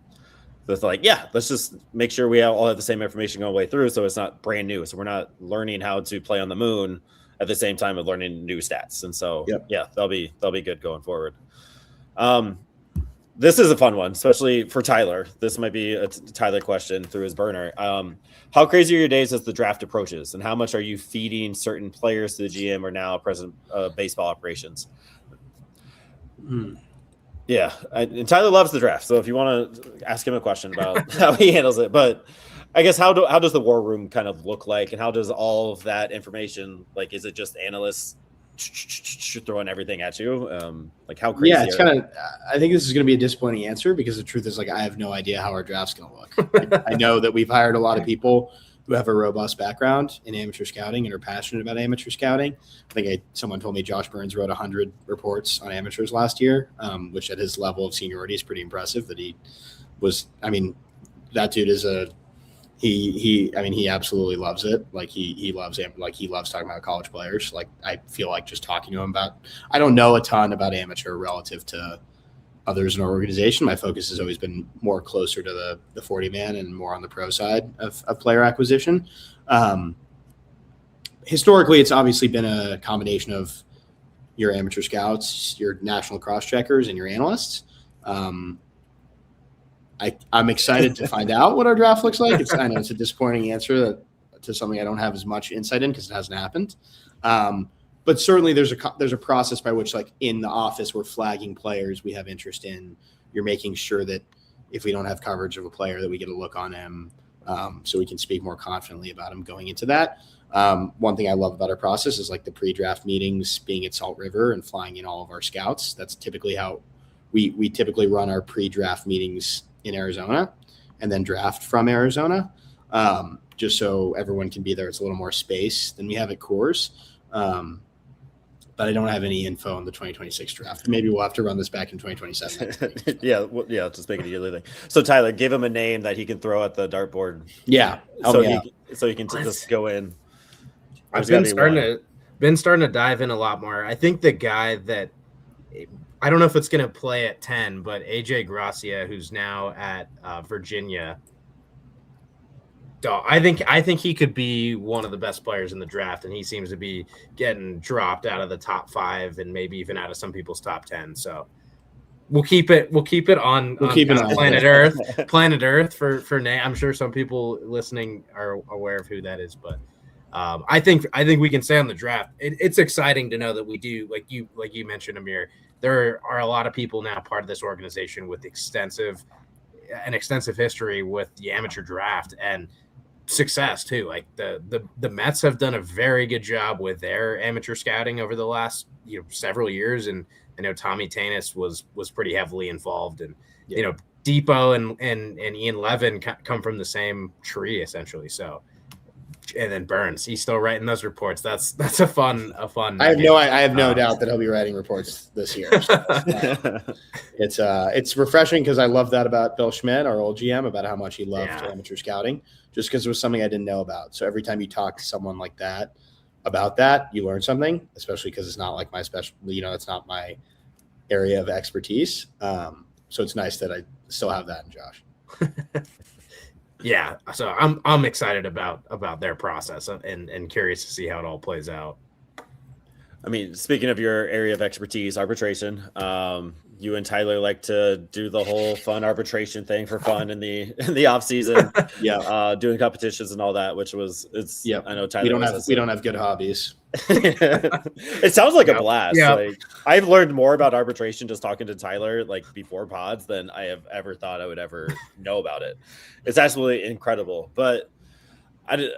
[SPEAKER 1] let's just make sure we all have the same information going way through. So it's not brand new. So we're not learning how to play on the moon at the same time of learning new stats. And so, that'll be good going forward. This is a fun one, especially for Tyler. This might be a Tyler question through his burner. How crazy are your days as the draft approaches and how much are you feeding certain players to the GM or now president of baseball operations? Yeah, and Tyler loves the draft. So if you want to ask him a question about how he handles it, but I guess how does the war room kind of look like, and how does all of that information, like, is it just analysts throwing everything at you. Like how crazy?
[SPEAKER 3] Yeah, it's kind of. I think this is going to be a disappointing answer because the truth is, like, I have no idea how our draft's going to look. I know that we've hired a lot of people who have a robust background in amateur scouting and are passionate about amateur scouting. I think someone told me Josh Burns wrote 100 reports on amateurs last year, which at his level of seniority is pretty impressive. That he was. I mean, that dude is a. He absolutely loves it. Like he loves talking about college players. Like I feel like just talking to him about, I don't know a ton about amateur relative to others in our organization. My focus has always been more closer to the 40 man and more on the pro side of player acquisition. Historically, it's obviously been a combination of your amateur scouts, your national cross checkers, and your analysts. I'm excited to find out what our draft looks like. I know it's a disappointing answer to something I don't have as much insight in because it hasn't happened. But certainly there's a process by which, like, in the office, we're flagging players we have interest in. You're making sure that if we don't have coverage of a player, that we get a look on him, so we can speak more confidently about him going into that. One thing I love about our process is like the pre-draft meetings being at Salt River and flying in all of our scouts. That's typically how we typically run our pre-draft meetings in Arizona and then draft from Arizona, just so everyone can be there. It's a little more space than we have at Coors. But I don't have any info on the 2026 draft. Maybe we'll have to run this back in 2027.
[SPEAKER 1] Yeah, just make it a yearly thing. So Tyler, give him a name that he can throw at the dartboard.
[SPEAKER 3] Yeah.
[SPEAKER 1] So he can just go in.
[SPEAKER 2] I've been starting to dive in a lot more. I think the guy that, I don't know if it's going to play at 10, but AJ Gracia, who's now at Virginia, I think he could be one of the best players in the draft, and he seems to be getting dropped out of the top 5 and maybe even out of some people's top 10. So we'll keep it on planet Earth for name. I'm sure some people listening are aware of who that is, but I think we can say on the draft, it's exciting to know that we do, like you mentioned, Amir. There are a lot of people now part of this organization with extensive history with the amateur draft and success too. Like the Mets have done a very good job with their amateur scouting over the last several years, and I know Tommy Tanis was pretty heavily involved, and Depot and Ian Levin come from the same tree essentially. So. And then Burns, he's still writing those reports. That's a fun.
[SPEAKER 3] I have no doubt that he'll be writing reports this year. So, it's refreshing because I love that about Bill Schmidt, our old GM, about how much he loved amateur scouting, just because it was something I didn't know about. So every time you talk to someone like that about that, you learn something, especially because it's not like my special. It's not my area of expertise. So it's nice that I still have that in Josh.
[SPEAKER 2] Yeah, so I'm excited about their process and curious to see how it all plays out.
[SPEAKER 1] I mean, speaking of your area of expertise, arbitration, you and Tyler like to do the whole fun arbitration thing for fun in the off season. Yeah, doing competitions and all that, I know Tyler.
[SPEAKER 3] We don't have good hobbies.
[SPEAKER 1] It sounds like a blast.
[SPEAKER 2] Yeah.
[SPEAKER 1] Like I've learned more about arbitration just talking to Tyler like before pods than I have ever thought I would ever know about it. It's absolutely incredible. But the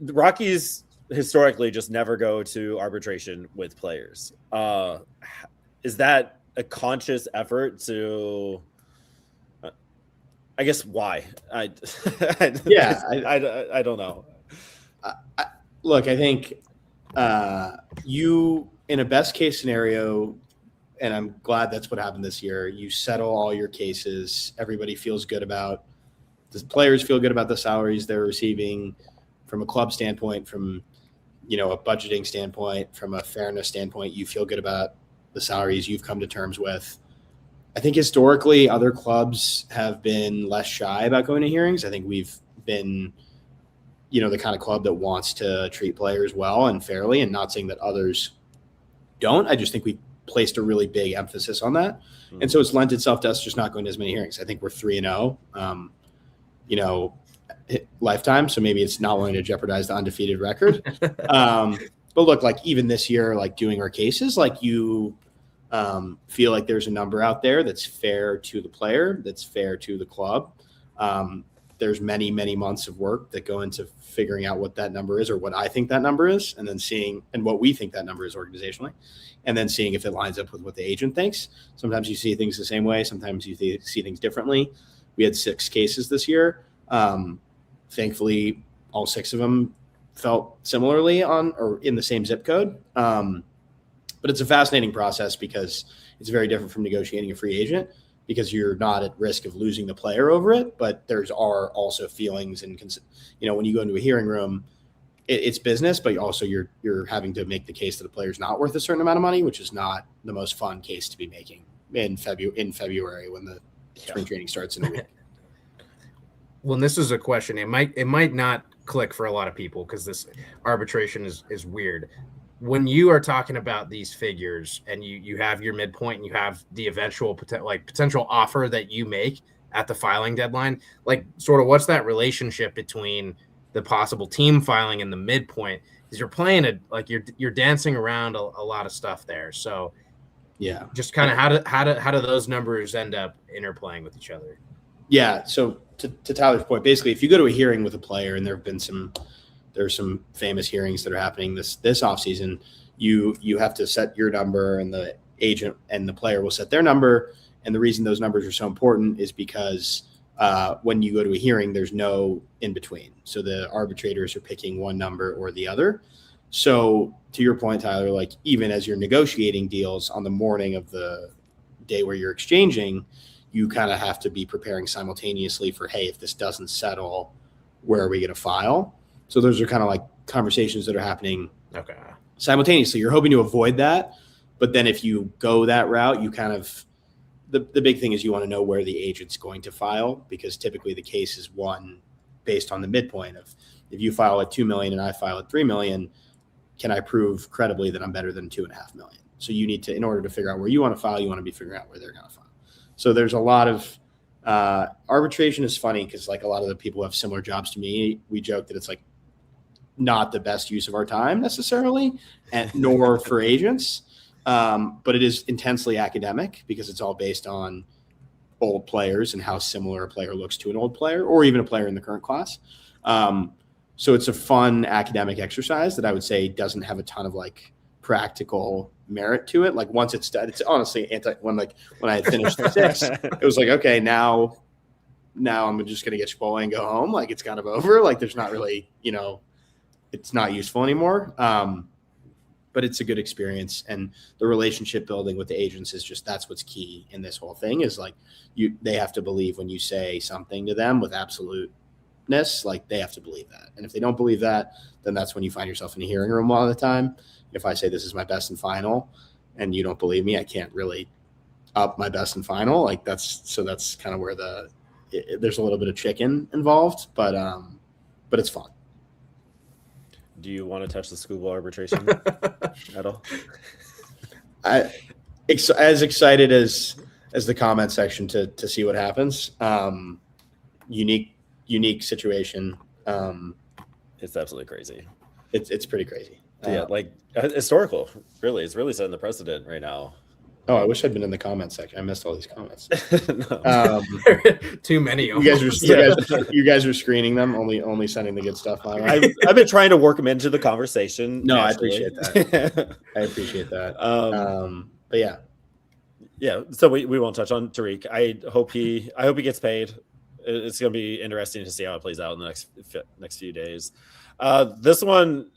[SPEAKER 1] Rockies historically just never go to arbitration with players. Is that a conscious effort to? I guess why? I don't know.
[SPEAKER 3] Look, I think you, in a best case scenario, and I'm glad that's what happened this year, you settle all your cases. Everybody feels good about the players, feel good about the salaries they're receiving from a club standpoint, from a budgeting standpoint, from a fairness standpoint. You feel good about the salaries you've come to terms with. I think historically other clubs have been less shy about going to hearings. I think we've been the kind of club that wants to treat players well and fairly, and not saying that others don't. I just think we placed a really big emphasis on that. Mm-hmm. And so it's lent itself to us just not going to as many hearings. I think we're 3-0, lifetime. So maybe it's not wanting to jeopardize the undefeated record. But look, like even this year, like doing our cases, like you feel like there's a number out there that's fair to the player, that's fair to the club. there's many, many months of work that go into figuring out what that number is or what I think that number is, and then seeing and what we think that number is organizationally, and then seeing if it lines up with what the agent thinks. Sometimes you see things the same way. Sometimes you see things differently. We had 6 cases this year. Thankfully, all 6 of them felt similarly on or in the same zip code. But it's a fascinating process because it's very different from negotiating a free agent, because you're not at risk of losing the player over it, but are also feelings and when you go into a hearing room, it's business, but also you're having to make the case that a player's not worth a certain amount of money, which is not the most fun case to be making in February when the spring training starts in a week.
[SPEAKER 2] Well, this is a question. It might not click for a lot of people because this arbitration is weird. When you are talking about these figures and you have your midpoint and you have the eventual potential offer that you make at the filing deadline, like sort of what's that relationship between the possible team filing and the midpoint? Because you're playing you're dancing around a lot of stuff there. So
[SPEAKER 3] yeah,
[SPEAKER 2] just kind of how do those numbers end up interplaying with each other?
[SPEAKER 3] Yeah. So to Tyler's point, basically, if you go to a hearing with a player, and there's some famous hearings that are happening this offseason, you have to set your number, and the agent and the player will set their number. And the reason those numbers are so important is because when you go to a hearing, there's no in between. So the arbitrators are picking one number or the other. So to your point, Tyler, like even as you're negotiating deals on the morning of the day where you're exchanging, you kind of have to be preparing simultaneously for, hey, if this doesn't settle, where are we going to file? So those are kind of like conversations that are happening simultaneously. You're hoping to avoid that. But then if you go that route, you kind of the big thing is you want to know where the agent's going to file, because typically the case is won based on the midpoint of, if you file at $2 million and I file at $3 million, can I prove credibly that I'm better than $2.5 million? So you need to, in order to figure out where you want to file, you want to be figuring out where they're going to file. So there's a lot of arbitration is funny because like a lot of the people who have similar jobs to me, we joke that it's like not the best use of our time necessarily, and nor for agents. But it is intensely academic because it's all based on old players and how similar a player looks to an old player or even a player in the current class. So it's a fun academic exercise that I would say doesn't have a ton of like practical merit to it. Like once it's done, it's honestly when I had finished the 6, it was like, okay, now I'm just going to get Chipotle and go home. Like it's kind of over. Like there's not really, it's not useful anymore. But it's a good experience, and the relationship building with the agents is just, that's what's key in this whole thing is like they have to believe when you say something to them with absoluteness, like they have to believe that. And if they don't believe that, then that's when you find yourself in a hearing room a lot of the time. If I say this is my best and final and you don't believe me, I can't really up my best and final. Like that's kind of where there's a little bit of chicken involved, but it's fun.
[SPEAKER 1] Do you want to touch the school arbitration at all?
[SPEAKER 3] As excited as the comment section to see what happens. Unique situation.
[SPEAKER 1] It's absolutely crazy.
[SPEAKER 3] It's pretty crazy.
[SPEAKER 1] Yeah, like historical. Really, it's really setting the precedent right now.
[SPEAKER 3] Oh, I wish I'd been in the comment section. I missed all these comments.
[SPEAKER 2] Too many.
[SPEAKER 3] You guys are screening them, only sending the good stuff my way.
[SPEAKER 1] I've been trying to work them into the conversation.
[SPEAKER 3] No,
[SPEAKER 1] naturally.
[SPEAKER 3] I appreciate that. But
[SPEAKER 1] yeah. So we won't touch on Tariq. I hope he gets paid. It's going to be interesting to see how it plays out in the next few days. This one.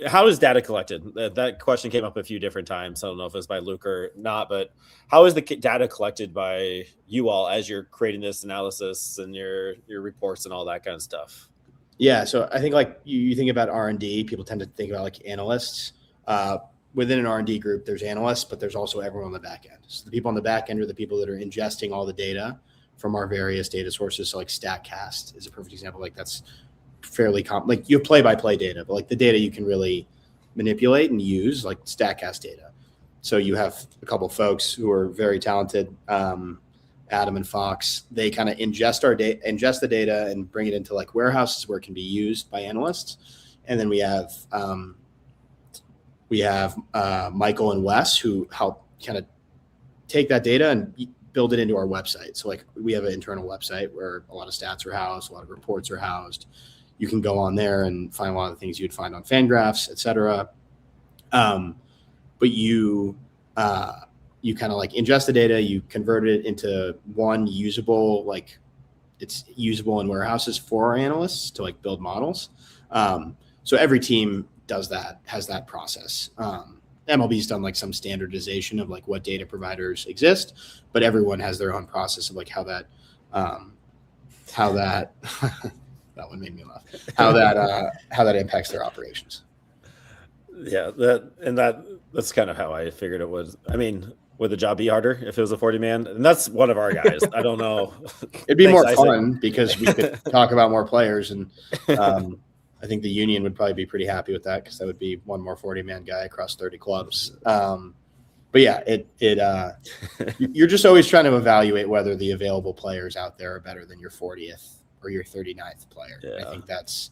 [SPEAKER 1] How is data collected? That question came up a few different times. I don't know if it's by Luke or not, but how is the data collected by you all as you're creating this analysis and your reports and all that kind of stuff?
[SPEAKER 3] Yeah, so I think like you think about R&D, people tend to think about like analysts. Within an R&D group, there's analysts, but there's also everyone on the back end. So the people on the back end are the people that are ingesting all the data from our various data sources. So like StatCast is a perfect example. Like that's fairly like you have play-by-play data, but like the data you can really manipulate and use, like StatCast data. So you have a couple of folks who are very talented, Adam and Fox. They kind of ingest the data and bring it into like warehouses where it can be used by analysts. And then we have Michael and Wes who help kind of take that data and build it into our website. So like we have an internal website where a lot of stats are housed, a lot of reports are housed. You can go on there and find a lot of the things you'd find on Fangraphs, et cetera. But you kind of like ingest the data, you convert it into one usable, like it's usable in warehouses for our analysts to like build models. So every team does that, has that process. MLB's done like some standardization of like what data providers exist, but everyone has their own process of like how that that one made me laugh, how that impacts their operations.
[SPEAKER 1] Yeah, that's kind of how I figured it was. I mean, would the job be harder if it was a 40-man? And that's one of our guys. I don't know.
[SPEAKER 3] It'd be more fun because we could talk about more players, and I think the union would probably be pretty happy with that because that would be one more 40-man guy across 30 clubs. But yeah, you're just always trying to evaluate whether the available players out there are better than your 40th or your 39th player. Yeah. I think that's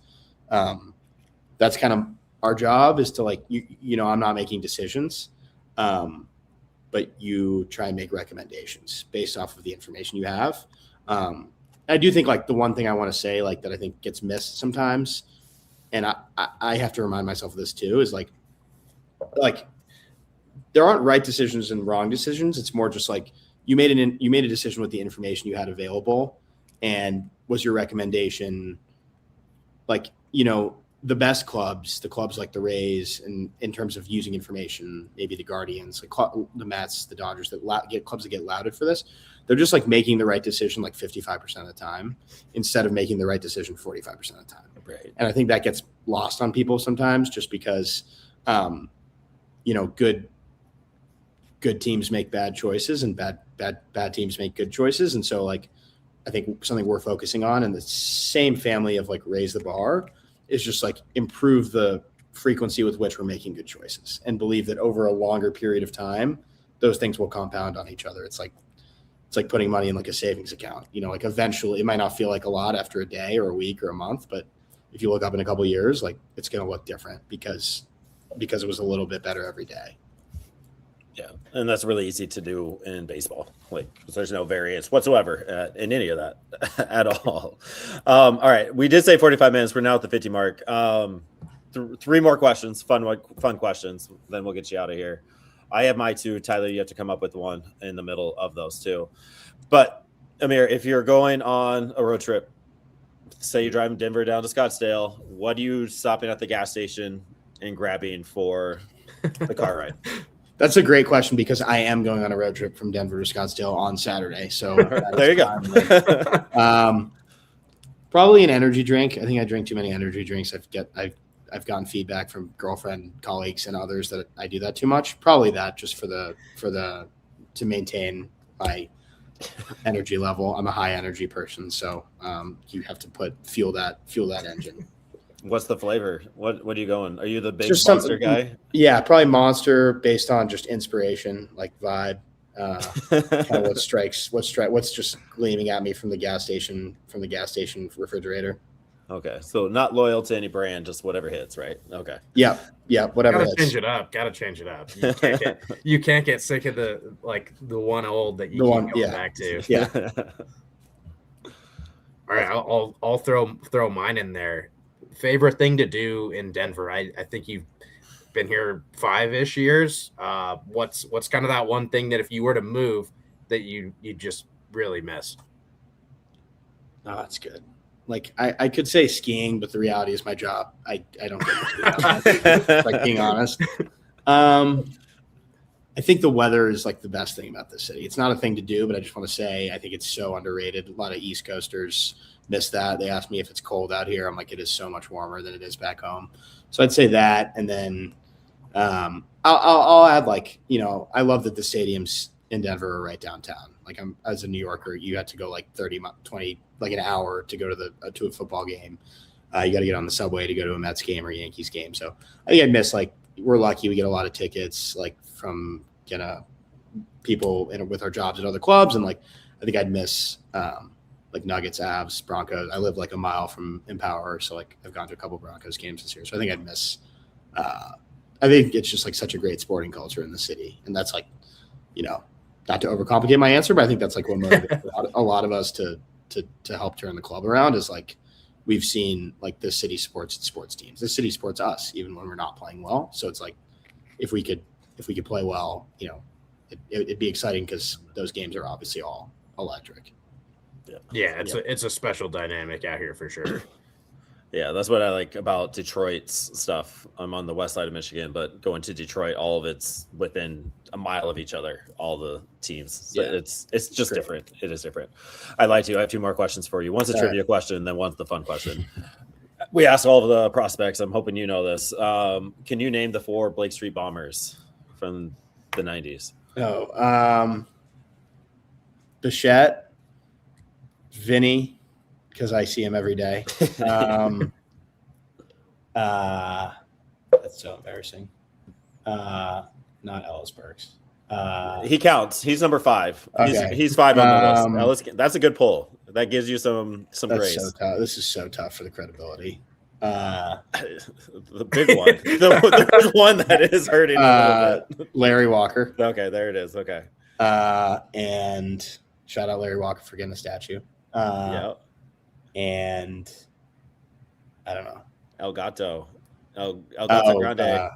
[SPEAKER 3] kind of our job, is to like, I'm not making decisions, but you try and make recommendations based off of the information you have. I do think like the one thing I want to say, like that I think gets missed sometimes, and I have to remind myself of this too, is like there aren't right decisions and wrong decisions. It's more just like you made a decision with the information you had available, and was your recommendation like, the best clubs, the clubs like the Rays, and in terms of using information, maybe the Guardians, like the Mets, the Dodgers, that get clubs that get lauded for this, they're just like making the right decision like 55% of the time instead of making the right decision 45% of the time.
[SPEAKER 1] Right.
[SPEAKER 3] And I think that gets lost on people sometimes, just because, good teams make bad choices and bad teams make good choices. And so like, I think something we're focusing on in the same family of like raise the bar is just like improve the frequency with which we're making good choices, and believe that over a longer period of time, those things will compound on each other. It's like putting money in like a savings account, like eventually it might not feel like a lot after a day or a week or a month, but if you look up in a couple of years, like it's going to look different because it was a little bit better every day.
[SPEAKER 1] Yeah, and that's really easy to do in baseball. Like, there's no variance whatsoever in any of that at all. All right, we did say 45 minutes. We're now at the 50 mark. Three more questions, fun questions. Then we'll get you out of here. I have my two. Tyler, you have to come up with one in the middle of those two. But Amir, if you're going on a road trip, say you're driving Denver down to Scottsdale, what are you stopping at the gas station and grabbing for the car ride?
[SPEAKER 3] That's a great question, because I am going on a road trip from Denver to Scottsdale on Saturday. So
[SPEAKER 1] there you go.
[SPEAKER 3] Probably an energy drink. I think I drink too many energy drinks. I've gotten feedback from girlfriend, colleagues, and others that I do that too much. Probably that, just to maintain my energy level. I'm a high energy person, so you have to fuel that engine.
[SPEAKER 1] What's the flavor? What are you going? Are you the big Monster guy?
[SPEAKER 3] Yeah, probably Monster, based on just inspiration, like vibe. Kind of what's just gleaming at me from the gas station refrigerator.
[SPEAKER 1] Okay, so not loyal to any brand, just whatever hits, right? Okay.
[SPEAKER 3] Yeah, whatever.
[SPEAKER 2] Gotta change it up. You can't get sick of the one old that you keep going back to.
[SPEAKER 3] Yeah.
[SPEAKER 2] All right, I'll throw mine in there. Favorite thing to do in Denver? I think you've been here 5-ish years. What's kind of that one thing that if you were to move that you just really miss?
[SPEAKER 3] Oh, that's good. Like I could say skiing, but the reality is my job. I don't get to do that. Like, being honest. I think the weather is like the best thing about this city. It's not a thing to do, but I just want to say I think it's so underrated. A lot of East Coasters miss that. They ask me if it's cold out here. I'm like, it is so much warmer than it is back home. So I'd say that, and then I'll add, like, I love that the stadiums in Denver are right downtown. Like, as a New Yorker, you had to go like 20, like an hour to go to a football game. You got to get on the subway to go to a Mets game or Yankees game. So I think I'd miss, like, we're lucky we get a lot of tickets, like, from people with our jobs at other clubs, and like I think I'd miss like Nuggets, Avs, Broncos. I live like a mile from Empower, so like I've gone to a couple Broncos games this year. So I think I'd miss. I think it's just like such a great sporting culture in the city, and that's like, not to overcomplicate my answer, but I think that's like what motivates a lot of us to help turn the club around is like we've seen like the city supports sports teams. The city supports us even when we're not playing well. So it's like if we could play well, you know, it'd be exciting because those games are obviously all electric.
[SPEAKER 2] Yeah, it's a special dynamic out here for sure.
[SPEAKER 1] Yeah, that's what I like about Detroit's stuff. I'm on the west side of Michigan, but going to Detroit, all of it's within a mile of each other, all the teams. So it's just different. It is different. I lied to you. I have 2 more questions for you. One's a trivia question, then one's the fun question. We asked all of the prospects. I'm hoping you know this. Can you name the 4 Blake Street Bombers from the 90s?
[SPEAKER 3] Bichette, Vinny, because I see him every day. That's so embarrassing. Not Ellis Burks.
[SPEAKER 1] He counts. He's number 5.
[SPEAKER 3] Okay.
[SPEAKER 1] He's 5 on the list. That's a good pull. That gives you some grace.
[SPEAKER 3] So tough. This is so tough for the credibility.
[SPEAKER 1] The big one. There's one that is hurting a little bit.
[SPEAKER 3] Larry Walker.
[SPEAKER 1] Okay, there it is. Okay.
[SPEAKER 3] And shout out Larry Walker for getting a statue.
[SPEAKER 1] Yeah.
[SPEAKER 3] And I don't know.
[SPEAKER 1] El Gato Grande.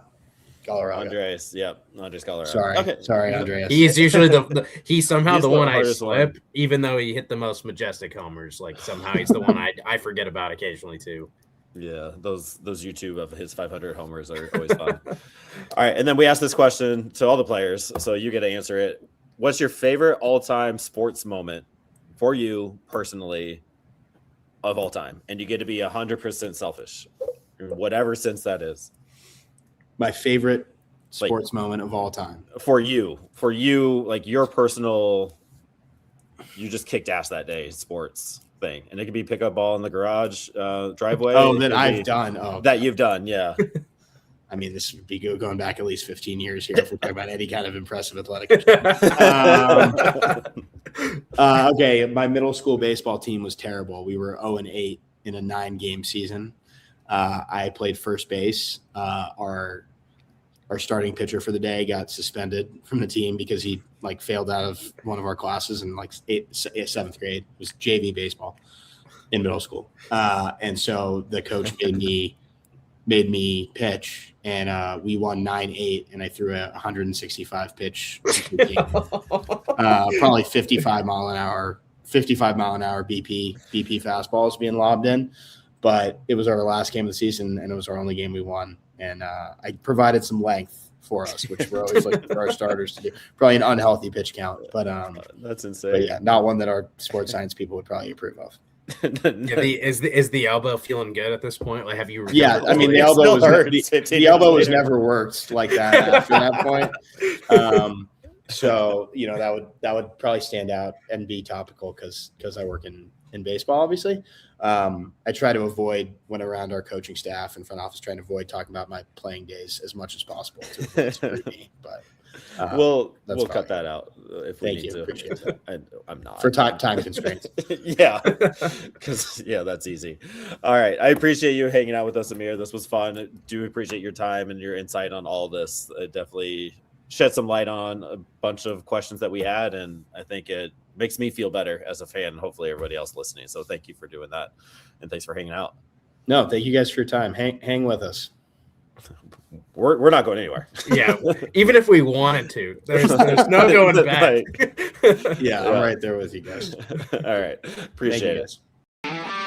[SPEAKER 3] Colorado.
[SPEAKER 1] Andres. Yep. Andres Colorado.
[SPEAKER 3] Sorry, Andreas.
[SPEAKER 2] He's usually he's somehow
[SPEAKER 1] He's
[SPEAKER 2] the
[SPEAKER 1] the
[SPEAKER 2] one I
[SPEAKER 1] hardest
[SPEAKER 2] slip,
[SPEAKER 1] one.
[SPEAKER 2] even though he hit the most majestic homers. Like somehow he's the one I forget about occasionally too.
[SPEAKER 1] Yeah, those YouTube of his 500 homers are always fun. All right, and then we asked this question to all the players, so you get to answer it. What's your favorite all-time sports moment for you personally of all time? And you get to be 100% selfish, in whatever sense that is.
[SPEAKER 3] My favorite sports moment of all time.
[SPEAKER 1] For you, like your personal, you just kicked ass that day, sports thing. And it could be pick up ball in the garage driveway.
[SPEAKER 3] Oh, that I've done. Oh,
[SPEAKER 1] that you've done, yeah.
[SPEAKER 3] I mean, this would be going back at least 15 years here if we're talking about any kind of impressive athletic. Okay, my middle school baseball team was terrible. We were 0-8 in a 9-game season. I played first base. Our starting pitcher for the day got suspended from the team because he like failed out of one of our classes in like 7th grade. It was JV baseball in middle school. And so the coach made me pitch, and we won 9-8, and I threw a 165 pitch probably 55 mile an hour BP fastballs being lobbed in. But it was our last game of the season, and it was our only game we won. And I provided some length for us, which we're always looking for our starters to do. Probably an unhealthy pitch count, but
[SPEAKER 1] that's insane.
[SPEAKER 3] But yeah, not one that our sports science people would probably approve of.
[SPEAKER 2] Is the elbow feeling good at this point? Like, have you?
[SPEAKER 3] Yeah, I mean the elbow was never worked like that after that point. So you know that would probably stand out and be topical because I work in baseball, obviously. I try to avoid when around our coaching staff and front office, trying to avoid talking about my playing days as much as possible to avoid screwing me. But
[SPEAKER 1] we'll cut that out if we need to.
[SPEAKER 3] Appreciate that.
[SPEAKER 1] I'm not
[SPEAKER 3] for time constraints.
[SPEAKER 1] Yeah, because that's easy. All right, I appreciate you hanging out with us, Amir. This was fun. I do appreciate your time and your insight on all this. It definitely shed some light on a bunch of questions that we had, and I think it makes me feel better as a fan, and hopefully everybody else listening. So thank you for doing that, and thanks for hanging out.
[SPEAKER 3] No, thank you guys for your time. Hang with us.
[SPEAKER 1] We're not going anywhere.
[SPEAKER 2] Yeah, even if we wanted to, there's no going back.
[SPEAKER 3] Yeah, I'm right there with you guys.
[SPEAKER 1] All right, appreciate it.
[SPEAKER 3] Guys.